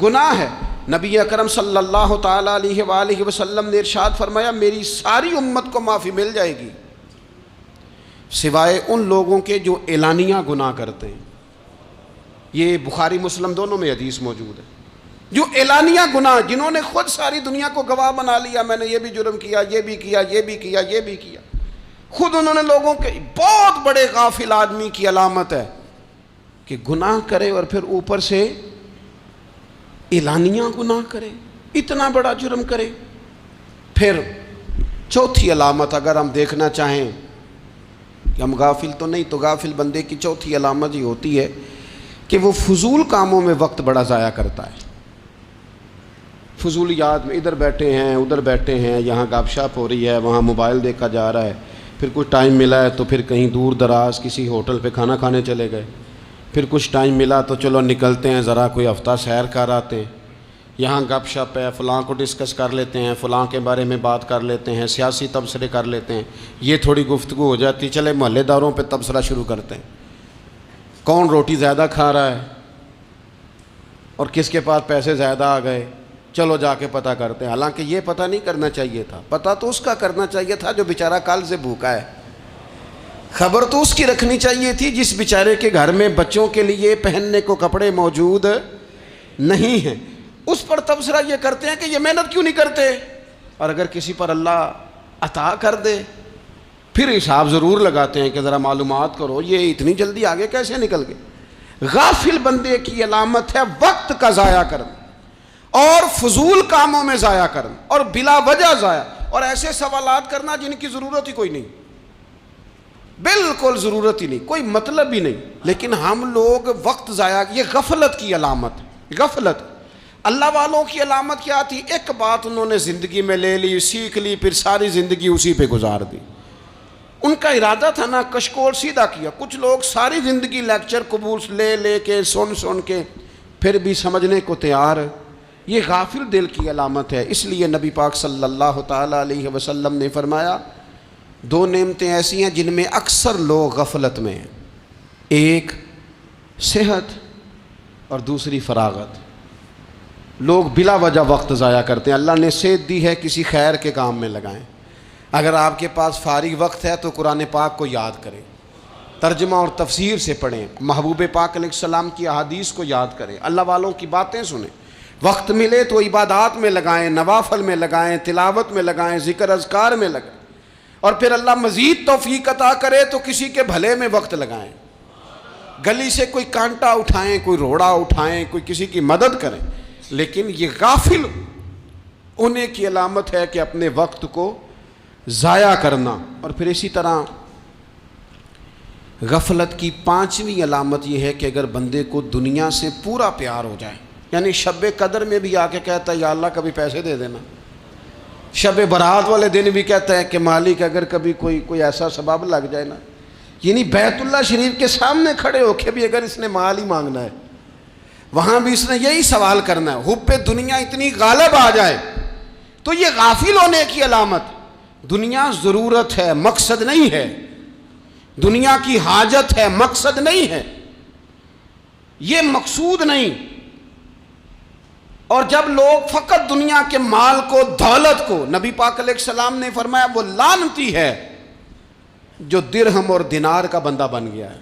گناہ ہے۔ نبی اکرم صلی اللہ تعالیٰ علیہ وآلہ وسلم نے ارشاد فرمایا میری ساری امت کو معافی مل جائے گی سوائے ان لوگوں کے جو اعلانیہ گناہ کرتے ہیں۔ یہ بخاری مسلم دونوں میں حدیث موجود ہے۔ جو اعلانیہ گناہ، جنہوں نے خود ساری دنیا کو گواہ بنا لیا، میں نے یہ بھی جرم کیا، یہ بھی کیا، یہ بھی کیا، یہ بھی کیا، خود انہوں نے لوگوں کے، بہت بڑے غافل آدمی کی علامت ہے کہ گناہ کرے اور پھر اوپر سے اعلانیہ گناہ کرے، اتنا بڑا جرم کرے۔ پھر چوتھی علامت اگر ہم دیکھنا چاہیں کہ ہم غافل تو نہیں. تو غافل بندے کی چوتھی علامت یہ ہوتی ہے کہ وہ فضول کاموں میں وقت بڑا ضائع کرتا ہے. فضولیات میں ادھر بیٹھے ہیں ادھر بیٹھے ہیں, یہاں گپ شپ ہو رہی ہے, وہاں موبائل دیکھا جا رہا ہے, پھر کچھ ٹائم ملا ہے تو پھر کہیں دور دراز کسی ہوٹل پہ کھانا کھانے چلے گئے, پھر کچھ ٹائم ملا تو چلو نکلتے ہیں ذرا کوئی ہفتہ سیر کر آتے ہیں, یہاں گپ شپ ہے, فلاں کو ڈسکس کر لیتے ہیں, فلاں کے بارے میں بات کر لیتے ہیں, سیاسی تبصرے کر لیتے ہیں, یہ تھوڑی گفتگو ہو جاتی, چلے محلے داروں پہ تبصرہ شروع کرتے ہیں, کون روٹی زیادہ کھا رہا ہے اور کس کے پاس پیسے زیادہ آ گئے, چلو جا کے پتہ کرتے ہیں. حالانکہ یہ پتہ نہیں کرنا چاہیے تھا, پتہ تو اس کا کرنا چاہیے تھا جو بیچارہ کل سے بھوکا ہے. خبر تو اس کی رکھنی چاہیے تھی جس بیچارے کے گھر میں بچوں کے لیے پہننے کو کپڑے موجود نہیں ہیں. اس پر تبصرہ یہ کرتے ہیں کہ یہ محنت کیوں نہیں کرتے, اور اگر کسی پر اللہ عطا کر دے پھر حساب ضرور لگاتے ہیں کہ ذرا معلومات کرو یہ اتنی جلدی آگے کیسے نکل گئے. غافل بندے کی علامت ہے وقت کا ضائع کرنا اور فضول کاموں میں ضائع کرنا اور بلا وجہ ضائع, اور ایسے سوالات کرنا جن کی ضرورت ہی کوئی نہیں, بالکل ضرورت ہی نہیں, کوئی مطلب ہی نہیں, لیکن ہم لوگ وقت ضائع. یہ غفلت کی علامت, غفلت. اللہ والوں کی علامت کیا تھی؟ ایک بات انہوں نے زندگی میں لے لی, سیکھ لی, پھر ساری زندگی اسی پہ گزار دی. ان کا ارادہ تھا نا کشکول سیدھا کیا. کچھ لوگ ساری زندگی لیکچر قبول لے کے سن کے پھر بھی سمجھنے کو تیار. یہ غافل دل کی علامت ہے. اس لیے نبی پاک صلی اللہ تعالیٰ علیہ وسلم نے فرمایا دو نعمتیں ایسی ہیں جن میں اکثر لوگ غفلت میں ہیں, ایک صحت اور دوسری فراغت. لوگ بلا وجہ وقت ضائع کرتے ہیں. اللہ نے صحت دی ہے, کسی خیر کے کام میں لگائیں. اگر آپ کے پاس فارغ وقت ہے تو قرآن پاک کو یاد کریں, ترجمہ اور تفسیر سے پڑھیں, محبوب پاک علیہ السلام کی احادیث کو یاد کریں, اللہ والوں کی باتیں سنیں. وقت ملے تو عبادات میں لگائیں, نوافل میں لگائیں, تلاوت میں لگائیں, ذکر اذکار میں لگائیں, اور پھر اللہ مزید توفیق عطا کرے تو کسی کے بھلے میں وقت لگائیں. گلی سے کوئی کانٹا اٹھائیں, کوئی روڑا اٹھائیں, کوئی کسی کی مدد کریں. لیکن یہ غافل ہونے کی علامت ہے کہ اپنے وقت کو ضائع کرنا. اور پھر اسی طرح غفلت کی پانچویں علامت یہ ہے کہ اگر بندے کو دنیا سے پورا پیار ہو جائے, یعنی شب قدر میں بھی آ کے کہتا ہے یا اللہ کبھی پیسے دے دینا, شب برات والے دن بھی کہتا ہے کہ مالک اگر کبھی کوئی ایسا سبب لگ جائے نا, یعنی بیت اللہ شریف کے سامنے کھڑے ہو کے بھی اگر اس نے مال ہی مانگنا ہے وہاں بھی اس نے یہی سوال کرنا ہے, حب دنیا اتنی غالب آ جائے. تو یہ غافل ہونے کی علامت. دنیا ضرورت ہے, مقصد نہیں ہے. دنیا کی حاجت ہے, مقصد نہیں ہے. یہ مقصود نہیں. اور جب لوگ فقط دنیا کے مال کو, دولت کو, نبی پاک علیہ السلام نے فرمایا وہ لعنتی ہے جو درہم اور دینار کا بندہ بن گیا ہے,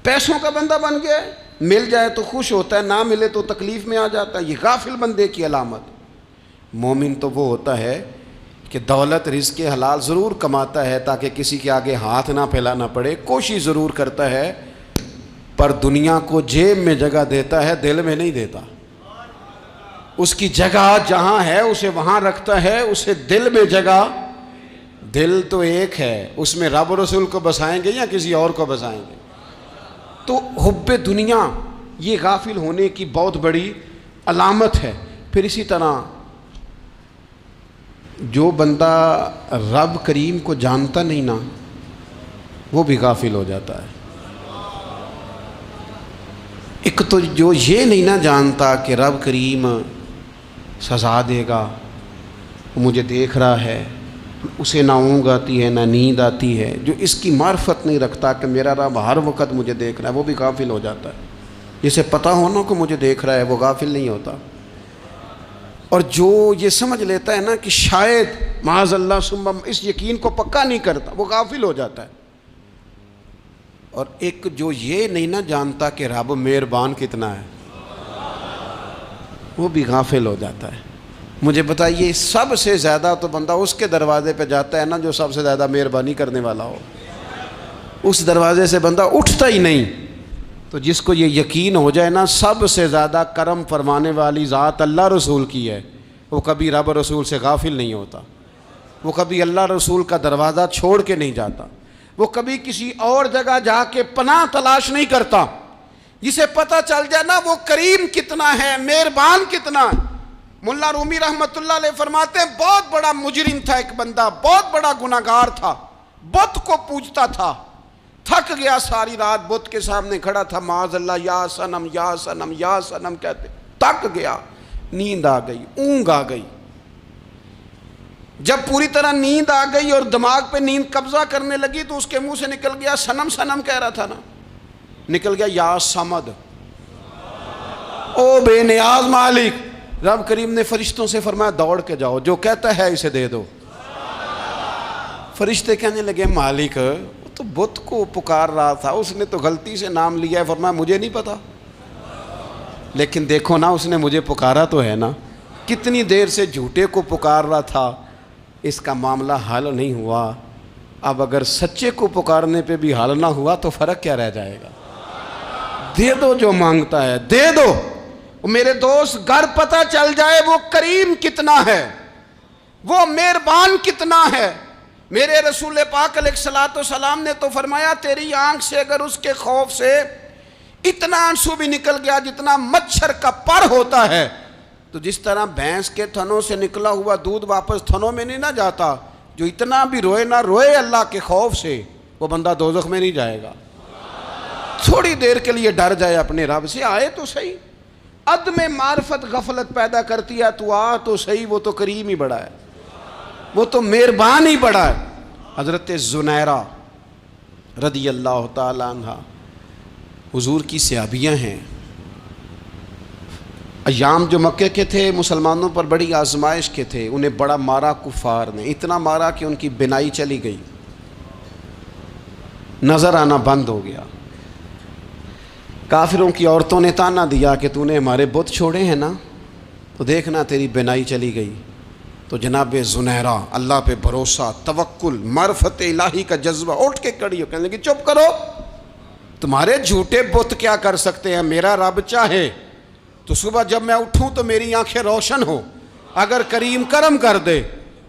پیسوں کا بندہ بن گیا ہے. مل جائے تو خوش ہوتا ہے, نہ ملے تو تکلیف میں آ جاتا ہے. یہ غافل بندے کی علامت. مومن تو وہ ہوتا ہے کہ دولت رزق حلال ضرور کماتا ہے تاکہ کسی کے آگے ہاتھ نہ پھیلانا پڑے, کوشش ضرور کرتا ہے, پر دنیا کو جیب میں جگہ دیتا ہے, دل میں نہیں دیتا. اس کی جگہ جہاں ہے اسے وہاں رکھتا ہے, اسے دل میں جگہ. دل تو ایک ہے, اس میں رب و رسول کو بسائیں گے یا کسی اور کو بسائیں گے. تو حب دنیا یہ غافل ہونے کی بہت بڑی علامت ہے. پھر اسی طرح جو بندہ رب کریم کو جانتا نہیں نا وہ بھی غافل ہو جاتا ہے. ایک تو جو یہ نہیں نہ جانتا کہ رب کریم سزا دے گا, مجھے دیکھ رہا ہے, اسے نہ اونگ آتی ہے نہ نیند آتی ہے, جو اس کی معرفت نہیں رکھتا کہ میرا رب ہر وقت مجھے دیکھ رہا ہے, وہ بھی غافل ہو جاتا ہے. جسے پتہ ہونا کہ مجھے دیکھ رہا ہے وہ غافل نہیں ہوتا. اور جو یہ سمجھ لیتا ہے نا کہ شاید معاذ اللہ ثم اس یقین کو پکا نہیں کرتا, وہ غافل ہو جاتا ہے. اور ایک جو یہ نہیں نہ جانتا کہ رب مہربان کتنا ہے وہ بھی غافل ہو جاتا ہے. مجھے بتائیے سب سے زیادہ تو بندہ اس کے دروازے پہ جاتا ہے نا جو سب سے زیادہ مہربانی کرنے والا ہو, اس دروازے سے بندہ اٹھتا ہی نہیں. تو جس کو یہ یقین ہو جائے نا سب سے زیادہ کرم فرمانے والی ذات اللہ رسول کی ہے, وہ کبھی رب رسول سے غافل نہیں ہوتا. وہ کبھی اللہ رسول کا دروازہ چھوڑ کے نہیں جاتا، وہ کبھی کسی اور جگہ جا کے پناہ تلاش نہیں کرتا۔ جسے پتہ چل جائے نا وہ کریم کتنا ہے، مہربان کتنا ہے۔ ملا رومی رحمت اللہ علیہ فرماتے ہیں بہت بڑا مجرم تھا ایک بندہ، بہت بڑا گناہگار تھا، بت کو پوجتا تھا، تھک گیا ساری رات بت کے سامنے کھڑا تھا، معاذ اللہ یا صنم یا صنم یا صنم کہتے، تھک گیا، نیند آ گئی، اونگ آ گئی۔ جب پوری طرح نیند آ گئی اور دماغ پہ نیند قبضہ کرنے لگی تو اس کے منہ سے نکل گیا، صنم صنم کہہ رہا تھا نا، نکل گیا یا صمد، او بے نیاز مالک۔ رب کریم نے فرشتوں سے فرمایا دوڑ کے جاؤ، جو کہتا ہے اسے دے دو۔ فرشتے کہنے لگے مالک وہ تو بت کو پکار رہا تھا، اس نے تو غلطی سے نام لیا ہے۔ فرمایا مجھے نہیں پتا، لیکن دیکھو نا اس نے مجھے پکارا تو ہے نا، کتنی دیر سے جھوٹے کو پکار رہا تھا، اس کا معاملہ حل نہیں ہوا۔ اب اگر سچے کو پکارنے پہ بھی حل نہ ہوا تو فرق کیا رہ جائے گا؟ دے دو جو مانگتا ہے، دے دو۔ میرے دوست گھر پتہ چل جائے وہ کریم کتنا ہے، وہ مہربان کتنا ہے۔ میرے رسول پاک علیہ الصلوۃ والسلام نے تو فرمایا تیری آنکھ سے اگر اس کے خوف سے اتنا آنسو بھی نکل گیا جتنا مچھر کا پر ہوتا ہے، تو جس طرح بھینس کے تھنوں سے نکلا ہوا دودھ واپس تھنوں میں نہیں نہ جاتا، جو اتنا بھی روئے نہ روئے اللہ کے خوف سے، وہ بندہ دوزخ میں نہیں جائے گا۔ تھوڑی دیر کے لیے ڈر جائے اپنے رب سے، آئے تو صحیح۔ عدم معرفت غفلت پیدا کرتی ہے، تو آ تو صحیح، وہ تو کریم ہی بڑا ہے، وہ تو مہربان ہی بڑا ہے۔ حضرت زنیرہ رضی اللہ تعالی عنہ حضور کی صحابیاں ہیں۔ ایام جو مکے کے تھے مسلمانوں پر بڑی آزمائش کے تھے، انہیں بڑا مارا کفار نے، اتنا مارا کہ ان کی بینائی چلی گئی، نظر آنا بند ہو گیا۔ کافروں کی عورتوں نے تانا دیا کہ تو نے ہمارے بت چھوڑے ہیں نا، تو دیکھنا تیری بینائی چلی گئی۔ تو جناب زنیرہ اللہ پہ بھروسہ، توکل، معرفت الہی کا جذبہ، اٹھ کے کھڑی ہو کہنے لگی چپ کرو، تمہارے جھوٹے بت کیا کر سکتے ہیں، میرا رب چاہے تو صبح جب میں اٹھوں تو میری آنکھیں روشن ہو، اگر کریم کرم کر دے۔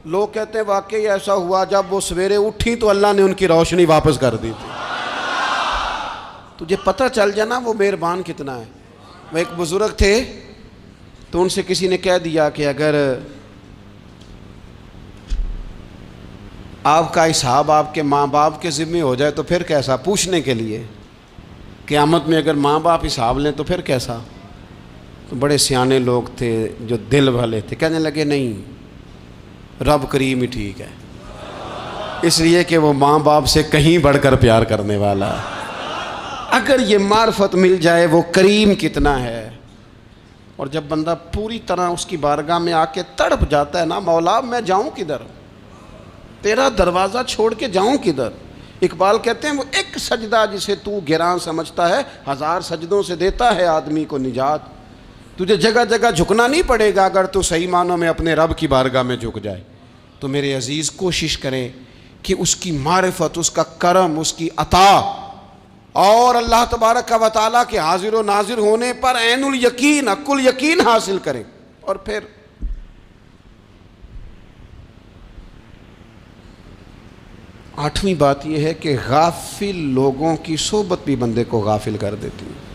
لوگ کہتے ہیں واقعی ایسا ہوا، جب وہ سویرے اٹھیں تو اللہ نے ان کی روشنی واپس کر دی تھی۔ تجھے پتہ چل جانا وہ مہربان کتنا ہے۔ وہ ایک بزرگ تھے تو ان سے کسی نے کہہ دیا کہ اگر آپ کا حساب آپ کے ماں باپ کے ذمہ ہو جائے تو پھر کیسا، پوچھنے کے لیے قیامت میں اگر ماں باپ حساب لیں تو پھر کیسا۔ تو بڑے سیانے لوگ تھے جو دل والے تھے، کہنے لگے نہیں، رب کریم ہی ٹھیک ہے، اس لیے کہ وہ ماں باپ سے کہیں بڑھ کر پیار کرنے والا ہے۔ اگر یہ معرفت مل جائے وہ کریم کتنا ہے۔ اور جب بندہ پوری طرح اس کی بارگاہ میں آ کے تڑپ جاتا ہے نا، مولا میں جاؤں کدھر، تیرا دروازہ چھوڑ کے جاؤں کدھر۔ اقبال کہتے ہیں وہ ایک سجدہ جسے تو گراں سمجھتا ہے، 1000 سجدوں سے دیتا ہے آدمی کو نجات۔ تجھے جگہ جگہ جھکنا نہیں پڑے گا اگر تو صحیح معنوں میں اپنے رب کی بارگاہ میں جھک جائے۔ تو میرے عزیز کوشش کریں کہ اس کی معرفت، اس کا کرم، اس کی عطا اور اللہ تبارک و تعالیٰ کے حاضر و ناظر ہونے پر عین الیقین، حق الیقین حاصل کریں۔ اور پھر آٹھویں بات یہ ہے کہ غافل لوگوں کی صحبت بھی بندے کو غافل کر دیتی ہے۔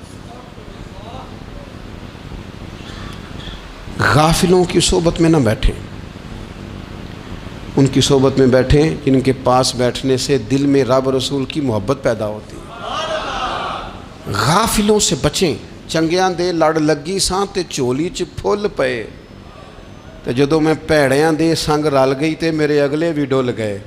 غافلوں کی صحبت میں نہ بیٹھیں، ان کی صحبت میں بیٹھیں جن کے پاس بیٹھنے سے دل میں رب رسول کی محبت پیدا ہوتی ہے۔ غافلوں سے بچیں۔ چنگیاں دے لڑ لگی ساں تے چولی چ پھل پئے، تے جدوں میں پیڑیاں دے سنگ رل گئی تے میرے اگلے بھی ڈل گئے۔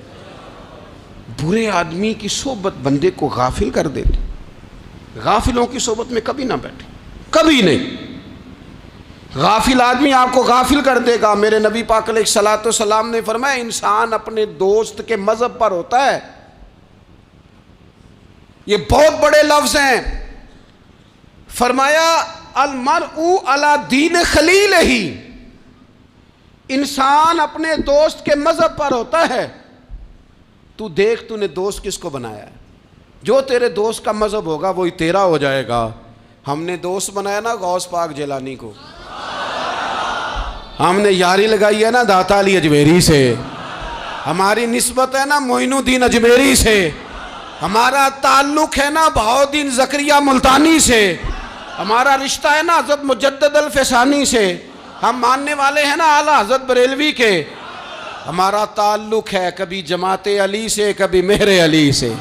برے آدمی کی صحبت بندے کو غافل کر دیتی۔ غافلوں کی صحبت میں کبھی نہ بیٹھیں، کبھی نہیں۔ غافل آدمی آپ کو غافل کر دے گا۔ میرے نبی پاک علیہ الصلوۃ والسلام نے فرمایا انسان اپنے دوست کے مذہب پر ہوتا ہے۔ یہ بہت بڑے لفظ ہیں۔ فرمایا المرء علی دین خلیلہ، انسان اپنے دوست کے مذہب پر ہوتا ہے۔ تو دیکھ تو نے دوست کس کو بنایا ہے، جو تیرے دوست کا مذہب ہوگا وہی تیرا ہو جائے گا۔ ہم نے دوست بنایا نا غوث پاک جیلانی کو، ہم نے یاری لگائی ہے نا داتا علی اجمیری سے، ہماری نسبت ہے نا معین الدین اجمیری سے، ہمارا تعلق ہے نا بہاؤالدین زکریہ ملتانی سے، ہمارا رشتہ ہے نا حضرت مجدد الفسانی سے، ہم ماننے والے ہیں نا اعلیٰ حضرت بریلوی کے، ہمارا تعلق ہے کبھی جماعت علی سے کبھی مہر علی سے،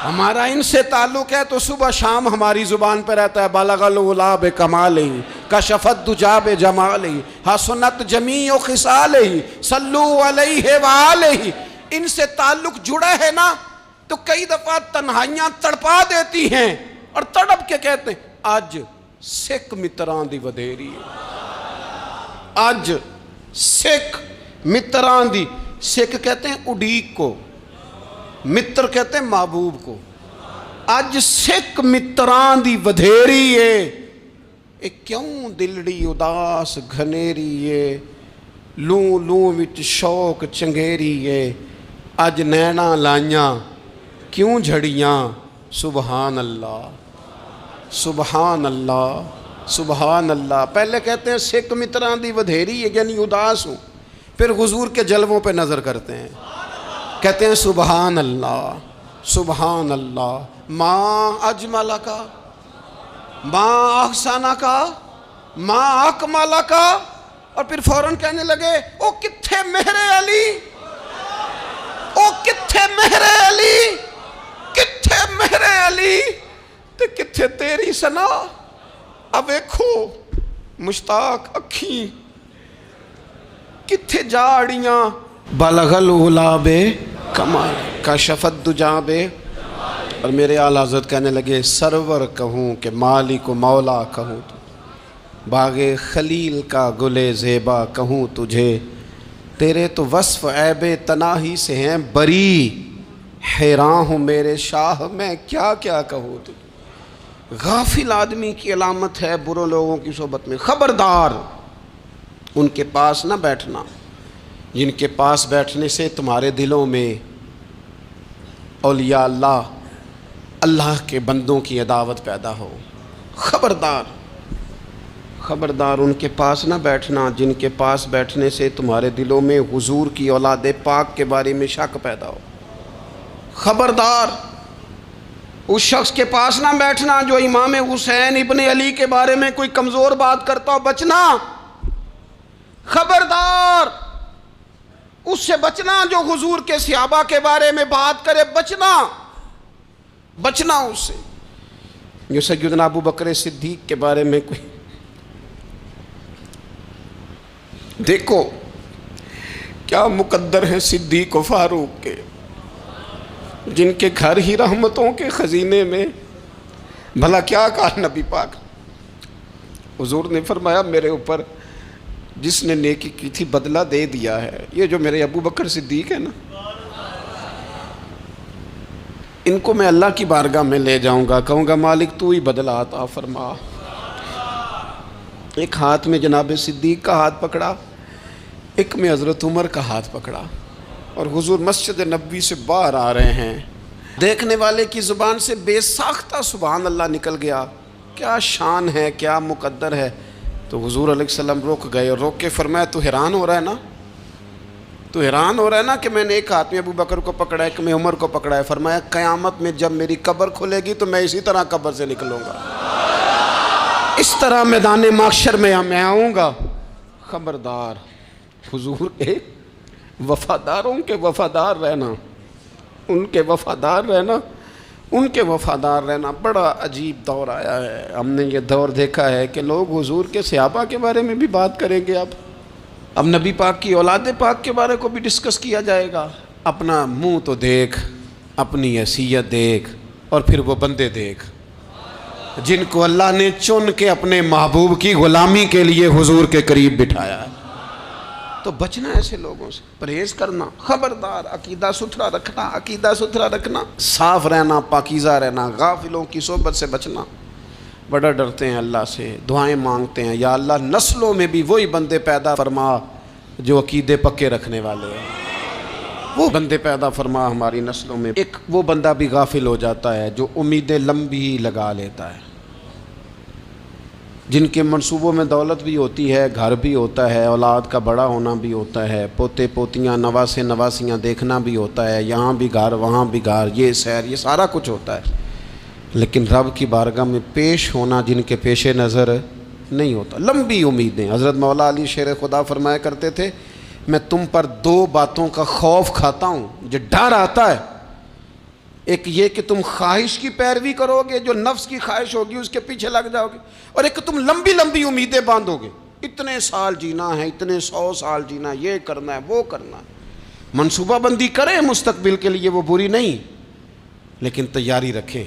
ہمارا ان سے تعلق ہے تو صبح شام ہماری زبان پہ رہتا ہے بالغ العلا بکمالہ کشف الدجی بجمالہ حسنت جمیع خصالہ صلو علیہ وآلہ۔ ان سے تعلق جڑا ہے نا تو کئی دفعہ تنہائیاں تڑپا دیتی ہیں اور تڑپ کے کہتے ہیں آج سکھ متران دی ودھیری ہے، آج سکھ متران دی، سکھ کہتے ہیں اڈیق کو، متر کہتے ہیں محبوب کو، اج سکھ متران دی ودھیری ہے، اے کیوں دلڑی اداس گھنیری ہے، لوں لوں وچ شوق چنگیری ہے، اج نینا لائیاں کیوں جھڑیاں، سبحان اللہ سبحان اللہ سبحان اللہ۔ پہلے کہتے ہیں سکھ متران دی ودھیری ہے یعنی اداس ہوں، پھر حضور کے جلووں پہ نظر کرتے ہیں، کہتے ہیں سبحان اللہ سبحان اللہ، ماں اجمل کا ماں احسن کا ماں اکمل کا، اور پھر فوراً کہنے لگے او کتھے مہر علی، او کتھے مہر علی، کتھے مہر علی تے کتھے تیری سنا، اب ویکھو مشتاق اکھیں کتھے جاڑیاں، بلغ العلا بے کمال کشف الدجی بے، اور میرے اعلیٰ حضرت کہنے لگے سرور کہوں کہ مالک و مولا کہوں تو، باغ خلیل کا گلے زیبا کہوں تجھے، تیرے تو وصف عیب تناہی سے ہیں بری، حیران ہوں میرے شاہ میں کیا کیا کہوں تجھے۔ غافل آدمی کی علامت ہے برے لوگوں کی صحبت میں، خبردار ان کے پاس نہ بیٹھنا جن کے پاس بیٹھنے سے تمہارے دلوں میں اولیاء اللہ اللہ کے بندوں کی عداوت پیدا ہو، خبردار خبردار ان کے پاس نہ بیٹھنا جن کے پاس بیٹھنے سے تمہارے دلوں میں حضور کی اولاد پاک کے بارے میں شک پیدا ہو، خبردار اس شخص کے پاس نہ بیٹھنا جو امام حسین ابن علی کے بارے میں کوئی کمزور بات کرتا ہو، بچنا، خبردار اس سے بچنا جو حضور کے صحابہ کے بارے میں بات کرے، بچنا بچنا اس سے، جو سیدنا ابو بکر صدیق کے بارے میں کوئی، دیکھو کیا مقدر ہیں صدیق و فاروق کے، جن کے گھر ہی رحمتوں کے خزینے میں، بھلا کیا کہا نبی پاک، حضور نے فرمایا میرے اوپر جس نے نیکی کی تھی بدلہ دے دیا ہے، یہ جو میرے ابو بکر صدیق ہے نا، ان کو میں اللہ کی بارگاہ میں لے جاؤں گا، کہوں گا مالک تو ہی بدلہ عطا فرما۔ ایک ہاتھ میں جناب صدیق کا ہاتھ پکڑا، ایک میں حضرت عمر کا ہاتھ پکڑا، اور حضور مسجد نبوی سے باہر آ رہے ہیں، دیکھنے والے کی زبان سے بے ساختہ سبحان اللہ نکل گیا، کیا شان ہے کیا مقدر ہے۔ تو حضور علیہ السلام رک گئے اور روک کے فرمایا تو حیران ہو رہا ہے نا، تو حیران ہو رہا ہے نا کہ میں نے ایک ہاتھ میں ابو بکر کو پکڑا ہے، ایک میں عمر کو پکڑا ہے، فرمایا قیامت میں جب میری قبر کھلے گی تو میں اسی طرح قبر سے نکلوں گا، اس طرح میدان محشر میں میں آؤں گا۔ خبردار حضور کے وفاداروں کے وفادار رہنا، ان کے وفادار رہنا، ان کے وفادار رہنا۔ بڑا عجیب دور آیا ہے، ہم نے یہ دور دیکھا ہے کہ لوگ حضور کے صحابہ کے بارے میں بھی بات کریں گے، اب نبی پاک کی اولاد پاک کے بارے کو بھی ڈسکس کیا جائے گا۔ اپنا منہ تو دیکھ، اپنی حیثیت دیکھ، اور پھر وہ بندے دیکھ جن کو اللہ نے چن کے اپنے محبوب کی غلامی کے لیے حضور کے قریب بٹھایا ہے۔ تو بچنا ایسے لوگوں سے، پرہیز کرنا، خبردار عقیدہ ستھرا رکھنا، عقیدہ ستھرا رکھنا، صاف رہنا، پاکیزہ رہنا، غافلوں کی صحبت سے بچنا۔ بڑا ڈرتے ہیں اللہ سے، دعائیں مانگتے ہیں یا اللہ نسلوں میں بھی وہی بندے پیدا فرما جو عقیدے پکے رکھنے والے ہیں، وہ بندے پیدا فرما ہماری نسلوں میں۔ ایک وہ بندہ بھی غافل ہو جاتا ہے جو امیدیں لمبی ہی لگا لیتا ہے، جن کے منصوبوں میں دولت بھی ہوتی ہے، گھر بھی ہوتا ہے، اولاد کا بڑا ہونا بھی ہوتا ہے، پوتے پوتیاں نواسے نواسیاں دیکھنا بھی ہوتا ہے، یہاں بھی گھر وہاں بھی گھر، یہ سیر، یہ سارا کچھ ہوتا ہے، لیکن رب کی بارگاہ میں پیش ہونا جن کے پیش نظر نہیں ہوتا۔ لمبی امیدیں۔ حضرت مولا علی شیر خدا فرمایا کرتے تھے، میں تم پر دو باتوں کا خوف کھاتا ہوں، جو ڈر آتا ہے، ایک یہ کہ تم خواہش کی پیروی کرو گے، جو نفس کی خواہش ہوگی اس کے پیچھے لگ جاؤ گے، اور ایک کہ تم لمبی لمبی امیدیں باندھو گے، اتنے سال جینا ہے، اتنے 100 سال جینا، یہ کرنا ہے، وہ کرنا ہے۔ منصوبہ بندی کریں مستقبل کے لیے، وہ بری نہیں، لیکن تیاری رکھیں،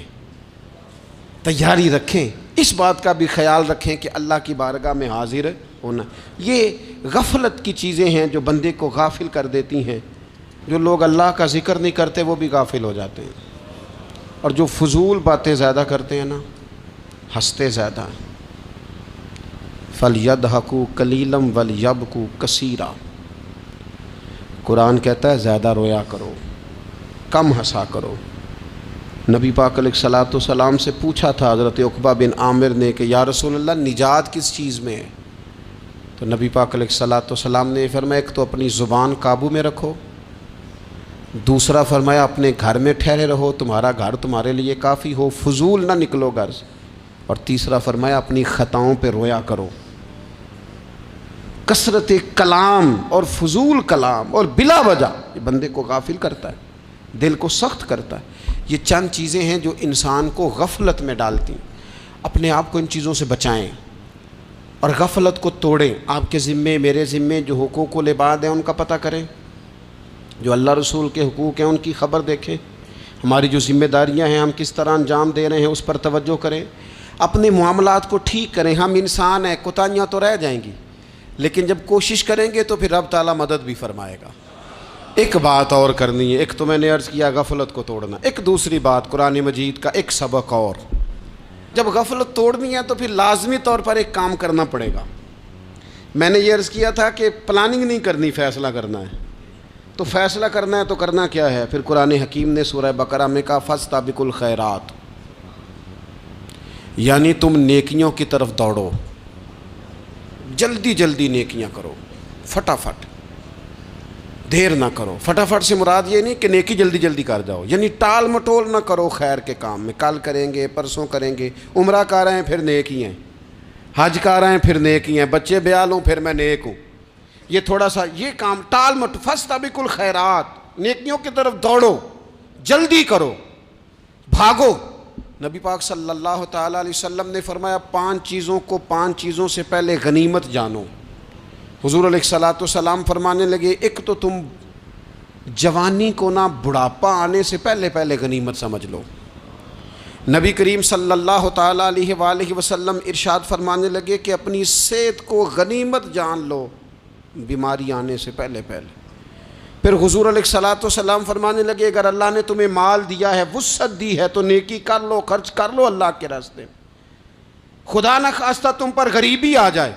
تیاری رکھیں، اس بات کا بھی خیال رکھیں کہ اللہ کی بارگاہ میں حاضر ہونا۔ یہ غفلت کی چیزیں ہیں جو بندے کو غافل کر دیتی ہیں۔ جو لوگ اللہ کا ذکر نہیں کرتے وہ بھی غافل ہو جاتے ہیں، اور جو فضول باتیں زیادہ کرتے ہیں نا، ہنستے زیادہ ہیں۔ فَلْيَضْحَكُوا قَلِيلًا وَلْيَبْكُوا كَثِيرًا، قرآن کہتا ہے زیادہ رویا کرو، کم ہنسا کرو۔ نبی پاک علیہ الصلوۃ والسلام سے پوچھا تھا حضرت عقبہ بن عامر نے کہ یا رسول اللہ نجات کس چیز میں ہے؟ تو نبی پاک علیہ الصلوۃ والسلام نے فرمایا ایک تو اپنی زبان قابو میں رکھو، دوسرا فرمایا اپنے گھر میں ٹھہرے رہو، تمہارا گھر تمہارے لیے کافی ہو، فضول نہ نکلو گھر سے، اور تیسرا فرمایا اپنی خطاؤں پہ رویا کرو۔ کثرت کلام اور فضول کلام اور بلا وجہ یہ بندے کو غافل کرتا ہے، دل کو سخت کرتا ہے۔ یہ چند چیزیں ہیں جو انسان کو غفلت میں ڈالتی ہیں۔ اپنے آپ کو ان چیزوں سے بچائیں اور غفلت کو توڑیں۔ آپ کے ذمے، میرے ذمے جو حقوق العباد ہیں ان کا پتہ کریں، جو اللہ رسول کے حقوق ہیں ان کی خبر دیکھیں، ہماری جو ذمہ داریاں ہیں ہم کس طرح انجام دے رہے ہیں اس پر توجہ کریں، اپنے معاملات کو ٹھیک کریں۔ ہم انسان ہیں، کوتاہیاں تو رہ جائیں گی، لیکن جب کوشش کریں گے تو پھر رب تعالیٰ مدد بھی فرمائے گا۔ ایک بات اور کرنی ہے، ایک تو میں نے عرض کیا غفلت کو توڑنا، ایک دوسری بات قرآن مجید کا ایک سبق اور، جب غفلت توڑنی ہے تو پھر لازمی طور پر ایک کام کرنا پڑے گا۔ میں نے یہ عرض کیا تھا کہ پلاننگ نہیں کرنی، فیصلہ کرنا ہے۔ تو فیصلہ کرنا ہے تو کرنا کیا ہے؟ پھر قرآن حکیم نے سورہ بقرہ میں کہا فاستبقوا الخیرات، یعنی تم نیکیوں کی طرف دوڑو، جلدی جلدی نیکیاں کرو، فٹافٹ، دیر نہ کرو۔ فٹافٹ سے مراد یہ نہیں کہ نیکی جلدی جلدی کر جاؤ، یعنی ٹال مٹول نہ کرو خیر کے کام میں، کل کریں گے، پرسوں کریں گے، عمرہ کر رہے ہیں پھر نیکی ہیں، حج کر رہے ہیں پھر نیکی ہیں، بچے بیال ہوں پھر میں نیک ہوں، یہ تھوڑا سا یہ کام ٹال مٹ۔ فاستبقوا الخیرات، نیکیوں کی طرف دوڑو، جلدی کرو، بھاگو۔ نبی پاک صلی اللہ تعالیٰ علیہ وسلم نے فرمایا 5 چیزوں سے پہلے غنیمت جانو۔ حضور علیہ الصلوۃ والسلام فرمانے لگے ایک تو تم جوانی کو نہ بڑھاپا آنے سے پہلے پہلے غنیمت سمجھ لو۔ نبی کریم صلی اللہ تعالیٰ علیہ وآلہ وسلم ارشاد فرمانے لگے کہ اپنی صحت کو غنیمت جان لو، بیماری آنے سے پہلے پہلے۔ پھر حضور علیہ الصلوۃ والسلام فرمانے لگے اگر اللہ نے تمہیں مال دیا ہے، وسعت دی ہے، تو نیکی کر لو، خرچ کر لو اللہ کے راستے میں، خدا نہ خواستہ تم پر غریبی آ جائے۔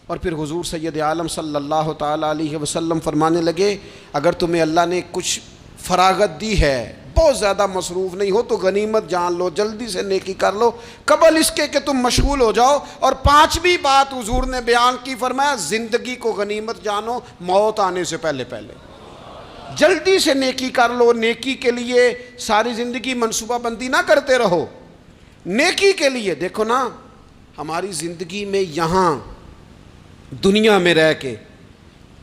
اور پھر حضور سید عالم صلی اللہ تعالیٰ علیہ وسلم فرمانے لگے اگر تمہیں اللہ نے کچھ فراغت دی ہے، بہت زیادہ مصروف نہیں ہو، تو غنیمت جان لو، جلدی سے نیکی کر لو قبل اس کے کہ تم مشغول ہو جاؤ۔ اور 5ویں بات حضور نے بیان کی، فرمایا زندگی کو غنیمت جانو، موت آنے سے پہلے پہلے جلدی سے نیکی کر لو۔ نیکی کے لیے ساری زندگی منصوبہ بندی نہ کرتے رہو، نیکی کے لیے دیکھو نا، ہماری زندگی میں یہاں دنیا میں رہ کے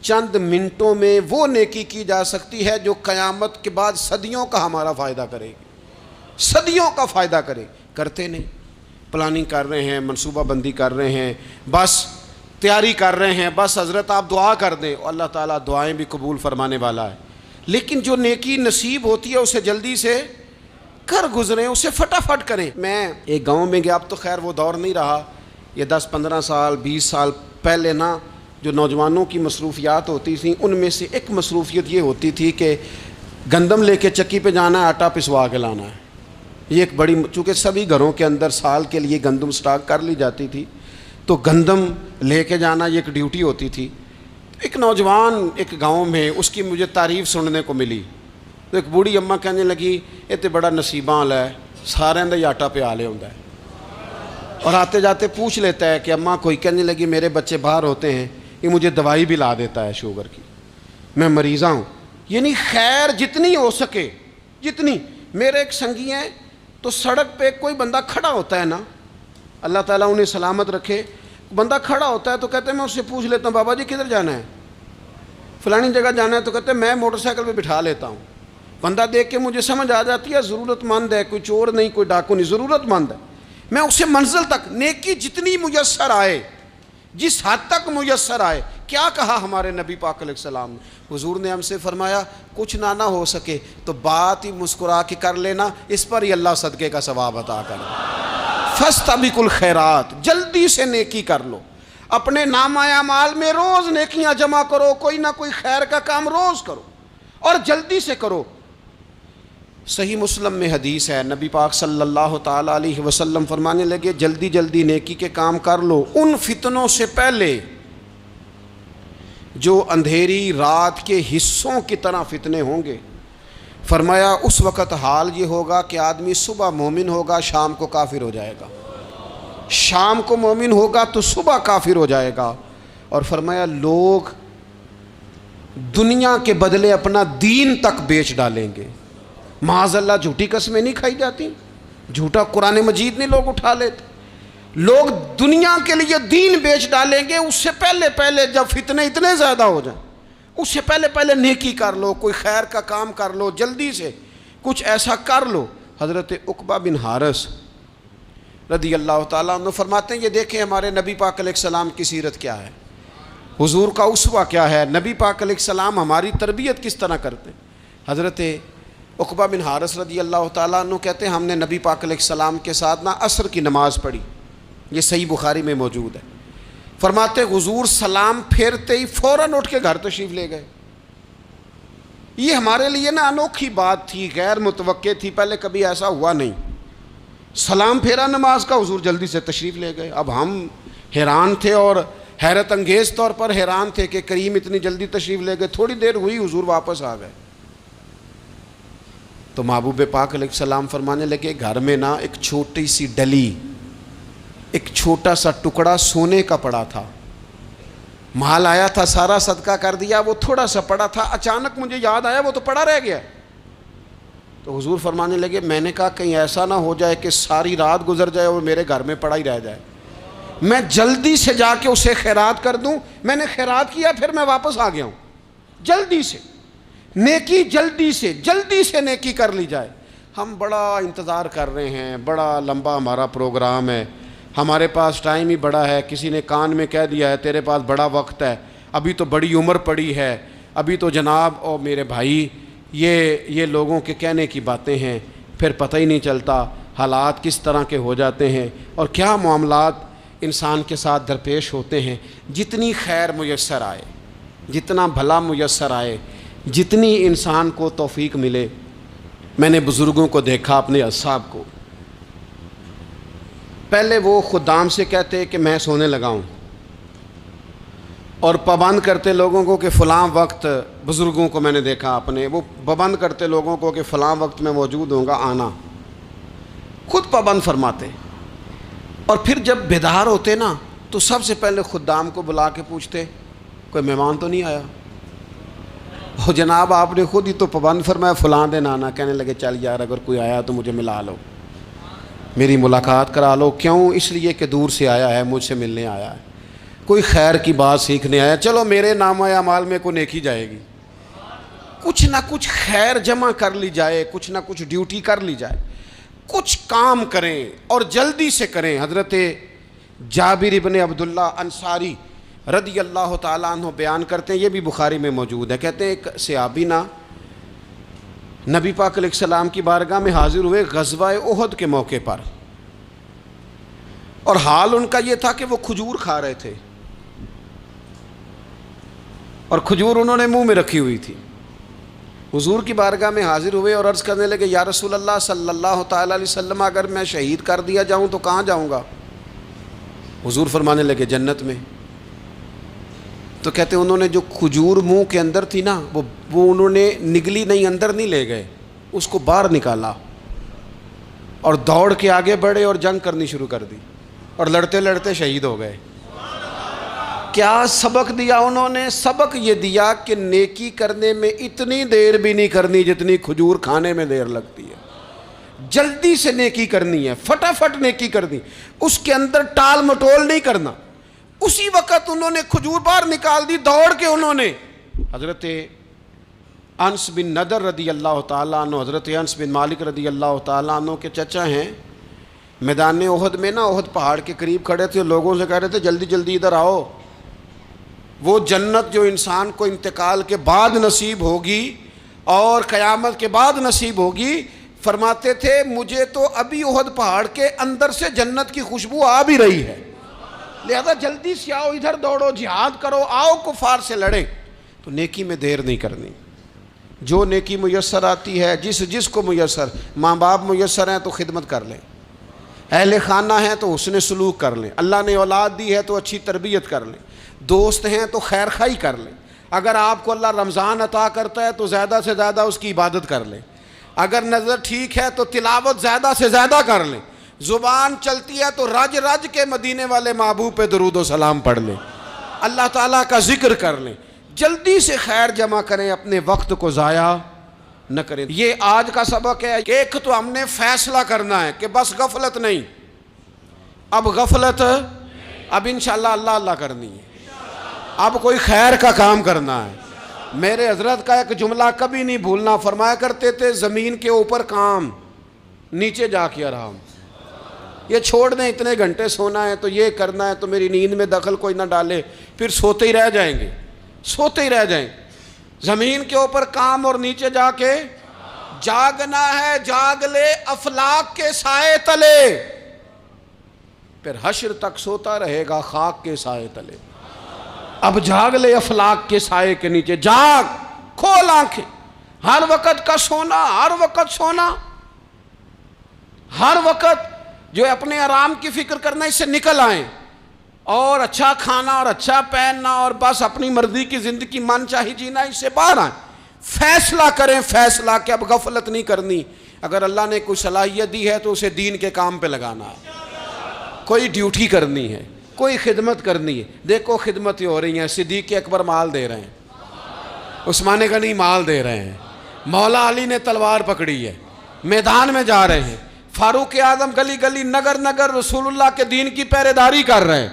چند منٹوں میں وہ نیکی کی جا سکتی ہے جو قیامت کے بعد صدیوں کا ہمارا فائدہ کرے گی، صدیوں کا فائدہ کرتے نہیں۔ پلاننگ کر رہے ہیں، منصوبہ بندی کر رہے ہیں، بس تیاری کر رہے ہیں، بس حضرت آپ دعا کر دیں، اللہ تعالیٰ دعائیں بھی قبول فرمانے والا ہے، لیکن جو نیکی نصیب ہوتی ہے اسے جلدی سے کر گزریں، اسے فٹافٹ کریں۔ میں ایک گاؤں میں گیا، اب تو خیر وہ دور نہیں رہا، یہ 10-15 سال 20 سال پہلے نا جو نوجوانوں کی مصروفیات ہوتی تھیں ان میں سے ایک مصروفیت یہ ہوتی تھی کہ گندم لے کے چکی پہ جانا ہے، آٹا پسوا کے لانا ہے۔ یہ ایک بڑی، چونکہ سبھی گھروں کے اندر سال کے لیے گندم سٹاک کر لی جاتی تھی، تو گندم لے کے جانا یہ ایک ڈیوٹی ہوتی تھی۔ ایک نوجوان ایک گاؤں میں، اس کی مجھے تعریف سننے کو ملی، تو ایک بوڑھی اماں کہنے لگی یہ تو بڑا نصیباں والا ہے، سارے دا آٹا پیا لے ہوندا ہے۔ اور آتے جاتے پوچھ لیتا ہے کہ اماں کوئی کہنے لگی میرے بچے باہر ہوتے ہیں، یہ مجھے دوائی بھی لا دیتا ہے شوگر کی، میں مریضہ ہوں۔ یعنی خیر جتنی ہو سکے، جتنی۔ میرے ایک سنگی ہیں تو سڑک پہ کوئی بندہ کھڑا ہوتا ہے نا، اللہ تعالیٰ انہیں سلامت رکھے، بندہ کھڑا ہوتا ہے تو کہتے ہیں میں اس سے پوچھ لیتا ہوں بابا جی کدھر جانا ہے، فلانی جگہ جانا ہے، تو کہتے ہیں میں موٹر سائیکل پہ بٹھا لیتا ہوں۔ بندہ دیکھ کے مجھے سمجھ آ جاتی ہے ضرورت مند ہے، کوئی چور نہیں، کوئی ڈاکو نہیں، ضرورت مند ہے، میں اسے منزل تک نیکی جتنی میسر آئے، جس حد تک میسر آئے۔ کیا کہا ہمارے نبی پاک علیہ السلام نے؟ حضور نے ہم سے فرمایا کچھ نہ ہو سکے تو بات ہی مسکرا کے کر لینا، اس پر ہی اللہ صدقے کا ثواب عطا کر دے۔ فاستبقوا الخیرات، جلدی سے نیکی کر لو، اپنے نامہ اعمال میں روز نیکیاں جمع کرو، کوئی نہ کوئی خیر کا کام روز کرو اور جلدی سے کرو۔ صحیح مسلم میں حدیث ہے، نبی پاک صلی اللہ تعالیٰ علیہ وسلم فرمانے لگے جلدی جلدی نیکی کے کام کر لو ان فتنوں سے پہلے جو اندھیری رات کے حصوں کی طرح فتنے ہوں گے۔ فرمایا اس وقت حال یہ ہوگا کہ آدمی صبح مومن ہوگا، شام کو کافر ہو جائے گا، شام کو مومن ہوگا تو صبح کافر ہو جائے گا۔ اور فرمایا لوگ دنیا کے بدلے اپنا دین تک بیچ ڈالیں گے۔ معاذ اللہ جھوٹی قسمیں نہیں کھائی جاتی، جھوٹا قرآن مجید نہیں لوگ اٹھا لیتے، لوگ دنیا کے لیے دین بیچ ڈالیں گے۔ اس سے پہلے جب فتنے اتنے زیادہ ہو جائیں، اس سے پہلے نیکی کر لو، کوئی خیر کا کام کر لو، جلدی سے کچھ ایسا کر لو۔ حضرت عقبہ بن حارث رضی اللہ تعالیٰ عنہ فرماتے ہیں یہ دیکھیں ہمارے نبی پاک علیہ السلام کی سیرت کیا ہے، حضور کا اسوہ کیا ہے، نبی پاک علیہ السلام ہماری تربیت کس طرح کرتے ہیں۔ حضرت عقبہ بن حارث رضی اللہ تعالیٰ عنہ کہتے ہیں ہم نے نبی پاک علیہ السلام کے ساتھ عصر کی نماز پڑھی، یہ صحیح بخاری میں موجود ہے۔ فرماتے حضور سلام پھیرتے ہی فوراً اٹھ کے گھر تشریف لے گئے۔ یہ ہمارے لیے انوکھی بات تھی، غیر متوقع تھی، پہلے کبھی ایسا ہوا نہیں۔ سلام پھیرا نماز کا، حضور جلدی سے تشریف لے گئے۔ اب ہم حیران تھے اور حیرت انگیز طور پر حیران تھے کہ کریم اتنی جلدی تشریف لے گئے۔ تھوڑی دیر ہوئی حضور واپس آ گئے تو محبوب پاک علیہ السلام فرمانے لگے گھر میں ایک چھوٹی سی ڈلی، ایک چھوٹا سا ٹکڑا سونے کا پڑا تھا، مال آیا تھا سارا صدقہ کر دیا، وہ تھوڑا سا پڑا تھا، اچانک مجھے یاد آیا وہ تو پڑا رہ گیا۔ تو حضور فرمانے لگے میں نے کہا کہیں ایسا نہ ہو جائے کہ ساری رات گزر جائے اور میرے گھر میں پڑا ہی رہ جائے، میں جلدی سے جا کے اسے خیرات کر دوں۔ میں نے خیرات کیا پھر میں واپس آ گیا ہوں۔ جلدی سے نیکی، جلدی سے نیکی کر لی جائے۔ ہم بڑا انتظار کر رہے ہیں، بڑا لمبا ہمارا پروگرام ہے، ہمارے پاس ٹائم ہی بڑا ہے، کسی نے کان میں کہہ دیا ہے تیرے پاس بڑا وقت ہے، ابھی تو بڑی عمر پڑی ہے، ابھی تو جناب او میرے بھائی یہ لوگوں کے کہنے کی باتیں ہیں، پھر پتہ ہی نہیں چلتا حالات کس طرح کے ہو جاتے ہیں اور کیا معاملات انسان کے ساتھ درپیش ہوتے ہیں۔ جتنی خیر میسر آئے، جتنا بھلا میسر آئے، جتنی انسان کو توفیق ملے۔ میں نے بزرگوں کو دیکھا، اپنے اصحاب کو، پہلے وہ خدام سے کہتے کہ میں سونے لگا ہوں اور پابند کرتے لوگوں کو کہ فلاں وقت، بزرگوں کو میں نے دیکھا اپنے، وہ پابند کرتے لوگوں کو کہ فلاں وقت میں موجود ہوں گا آنا، خود پابند فرماتے، اور پھر جب بیدار ہوتے تو سب سے پہلے خدام کو بلا کے پوچھتے کوئی مہمان تو نہیں آیا؟ اور جناب آپ نے خود ہی تو پابند فرمایا فلاں دن آنا۔ کہنے لگے چل یار اگر کوئی آیا تو مجھے ملا لو، میری ملاقات کرا لو۔ کیوں؟ اس لیے کہ دور سے آیا ہے، مجھ سے ملنے آیا ہے، کوئی خیر کی بات سیکھنے آیا، چلو میرے نامہ اعمال میں کو نیکی جائے گی۔ کچھ نہ کچھ خیر جمع کر لی جائے، کچھ نہ کچھ ڈیوٹی کر لی جائے، کچھ کام کریں اور جلدی سے کریں۔ حضرت جابر ابن عبداللہ انصاری رضی اللہ تعالیٰ عنہ بیان کرتے ہیں، یہ بھی بخاری میں موجود ہے، کہتے ہیں ایک صحابی نبی پاک علیہ السلام کی بارگاہ میں حاضر ہوئے غزوہ احد کے موقع پر، اور حال ان کا یہ تھا کہ وہ کھجور کھا رہے تھے اور کھجور انہوں نے منہ میں رکھی ہوئی تھی۔ حضور کی بارگاہ میں حاضر ہوئے اور عرض کرنے لگے یا رسول اللہ صلی اللہ تعالیٰ علیہ وسلم اگر میں شہید کر دیا جاؤں تو کہاں جاؤں گا؟ حضور فرمانے لگے جنت میں۔ تو کہتے انہوں نے جو کھجور منہ کے اندر تھی وہ انہوں نے نگلی نہیں، اندر نہیں لے گئے، اس کو باہر نکالا اور دوڑ کے آگے بڑھے اور جنگ کرنی شروع کر دی۔ اور لڑتے لڑتے شہید ہو گئے۔ کیا سبق دیا انہوں نے؟ سبق یہ دیا کہ نیکی کرنے میں اتنی دیر بھی نہیں کرنی جتنی کھجور کھانے میں دیر لگتی ہے۔ جلدی سے نیکی کرنی ہے، فٹافٹ نیکی کرنی، اس کے اندر ٹال مٹول نہیں کرنا۔ اسی وقت انہوں نے کھجور باہر نکال دی، دوڑ کے انہوں نے حضرت انس بن نضر رضی اللہ تعالیٰ عنہ، حضرت انس بن مالک رضی اللہ تعالیٰ عنہ کے چچا ہیں، میدان احد میں نا، احد پہاڑ کے قریب کھڑے تھے، لوگوں سے کہہ رہے تھے جلدی جلدی ادھر آؤ، وہ جنت جو انسان کو انتقال کے بعد نصیب ہوگی اور قیامت کے بعد نصیب ہوگی، فرماتے تھے مجھے تو ابھی احد پہاڑ کے اندر سے جنت کی خوشبو آ بھی رہی ہے، لہذا جلدی سے آؤ، ادھر دوڑو، جہاد کرو، آؤ کفار سے لڑیں۔ تو نیکی میں دیر نہیں کرنی، جو نیکی میسر آتی ہے، جس کو میسر، ماں باپ میسر ہیں تو خدمت کر لیں، اہل خانہ ہیں تو حسن سلوک کر لیں، اللہ نے اولاد دی ہے تو اچھی تربیت کر لیں، دوست ہیں تو خیر خواہی کر لیں، اگر آپ کو اللہ رمضان عطا کرتا ہے تو زیادہ سے زیادہ اس کی عبادت کر لیں، اگر نظر ٹھیک ہے تو تلاوت زیادہ سے زیادہ کر لیں، زبان چلتی ہے تو رج رج کے مدینے والے محبوب پہ درود و سلام پڑھ لیں، اللہ تعالیٰ کا ذکر کر لیں، جلدی سے خیر جمع کریں، اپنے وقت کو ضائع نہ کریں۔ یہ آج کا سبق ہے کہ ایک تو ہم نے فیصلہ کرنا ہے کہ بس غفلت نہیں، اب غفلت، اب انشاءاللہ اللہ اللہ کرنی ہے، اب کوئی خیر کا کام کرنا ہے۔ میرے حضرت کا ایک جملہ کبھی نہیں بھولنا، فرمایا کرتے تھے زمین کے اوپر کام، نیچے جا کے آرام۔ یہ چھوڑ دیں اتنے گھنٹے سونا ہے تو یہ کرنا ہے تو میری نیند میں دخل کوئی نہ ڈالے، پھر سوتے ہی رہ جائیں گے، سوتے ہی رہ جائیں گے۔ زمین کے اوپر کام اور نیچے جا کے جاگنا ہے، جاگ لے افلاک کے سائے تلے، پھر حشر تک سوتا رہے گا خاک کے سائے تلے۔ اب جاگ لے افلاک کے سائے کے نیچے، جاگ، کھول آنکھیں، ہر وقت کا سونا، ہر وقت سونا، ہر وقت جو اپنے آرام کی فکر کرنا، اس سے نکل آئیں اور اچھا کھانا اور اچھا پہننا اور بس اپنی مرضی کی زندگی من چاہی جینا، اس سے باہر آئیں، فیصلہ کریں، فیصلہ کہ اب غفلت نہیں کرنی، اگر اللہ نے کوئی صلاحیت دی ہے تو اسے دین کے کام پہ لگانا ہے، کوئی ڈیوٹی کرنی ہے، کوئی خدمت کرنی ہے۔ دیکھو خدمتیں ہو رہی ہیں، صدیق اکبر مال دے رہے ہیں، عثمان غنی مال دے رہے ہیں، مولا علی نے تلوار پکڑی ہے، میدان میں جا رہے ہیں، فاروق اعظم گلی گلی نگر نگر رسول اللہ کے دین کی پہرے داری کر رہے ہیں،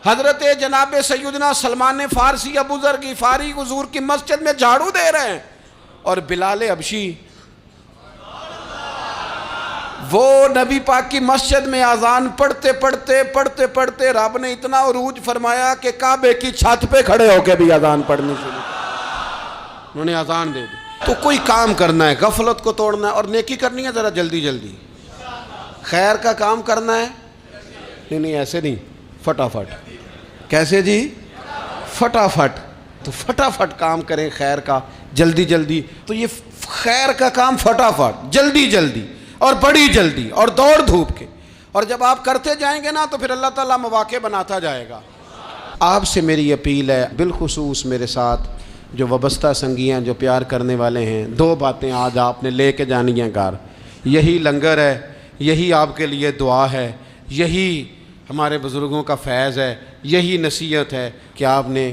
حضرت جناب سیدنا سلمان فارسی ابو ذر غفاری حضور کی مسجد میں جھاڑو دے رہے ہیں، اور بلال حبشی وہ نبی پاک کی مسجد میں اذان پڑھتے پڑھتے رب نے اتنا عروج فرمایا کہ کعبے کی چھت پہ کھڑے ہو کے بھی اذان پڑھنی شروع، انہوں نے اذان دے دی۔ تو کوئی کام کرنا ہے، غفلت کو توڑنا ہے اور نیکی کرنی ہے، ذرا جلدی جلدی خیر کا کام کرنا ہے، نہیں ایسے نہیں، فٹافٹ۔ کیسے جی؟ فٹافٹ۔ تو فٹافٹ کام کریں خیر کا، جلدی جلدی۔ تو یہ خیر کا کام فٹافٹ، جلدی جلدی اور بڑی جلدی اور دوڑ دھوپ کے، اور جب آپ کرتے جائیں گے نا تو پھر اللہ تعالیٰ مواقع بناتا جائے گا۔ آپ سے میری اپیل ہے، بالخصوص میرے ساتھ جو وابستہ سنگی ہیں، جو پیار کرنے والے ہیں، دو باتیں آج آپ نے لے کے جانی ہیں گھر۔ یہی لنگر ہے، یہی آپ کے لیے دعا ہے، یہی ہمارے بزرگوں کا فیض ہے، یہی نصیحت ہے کہ آپ نے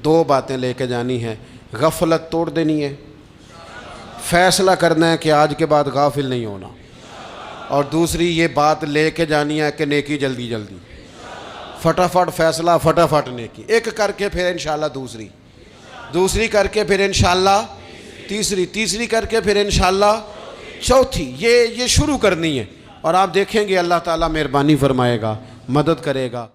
دو باتیں لے کے جانی ہیں۔ غفلت توڑ دینی ہے، فیصلہ کرنا ہے کہ آج کے بعد غافل نہیں ہونا، اور دوسری یہ بات لے کے جانی ہے کہ نیکی جلدی جلدی، فٹافٹ فیصلہ، فٹافٹ نیکی، ایک کر کے پھر انشاءاللہ دوسری کر کے پھر انشاءاللہ تیسری کر کے پھر انشاءاللہ چوتھی، یہ شروع کرنی ہے، اور آپ دیکھیں گے اللہ تعالیٰ مہربانی فرمائے گا، مدد کرے گا۔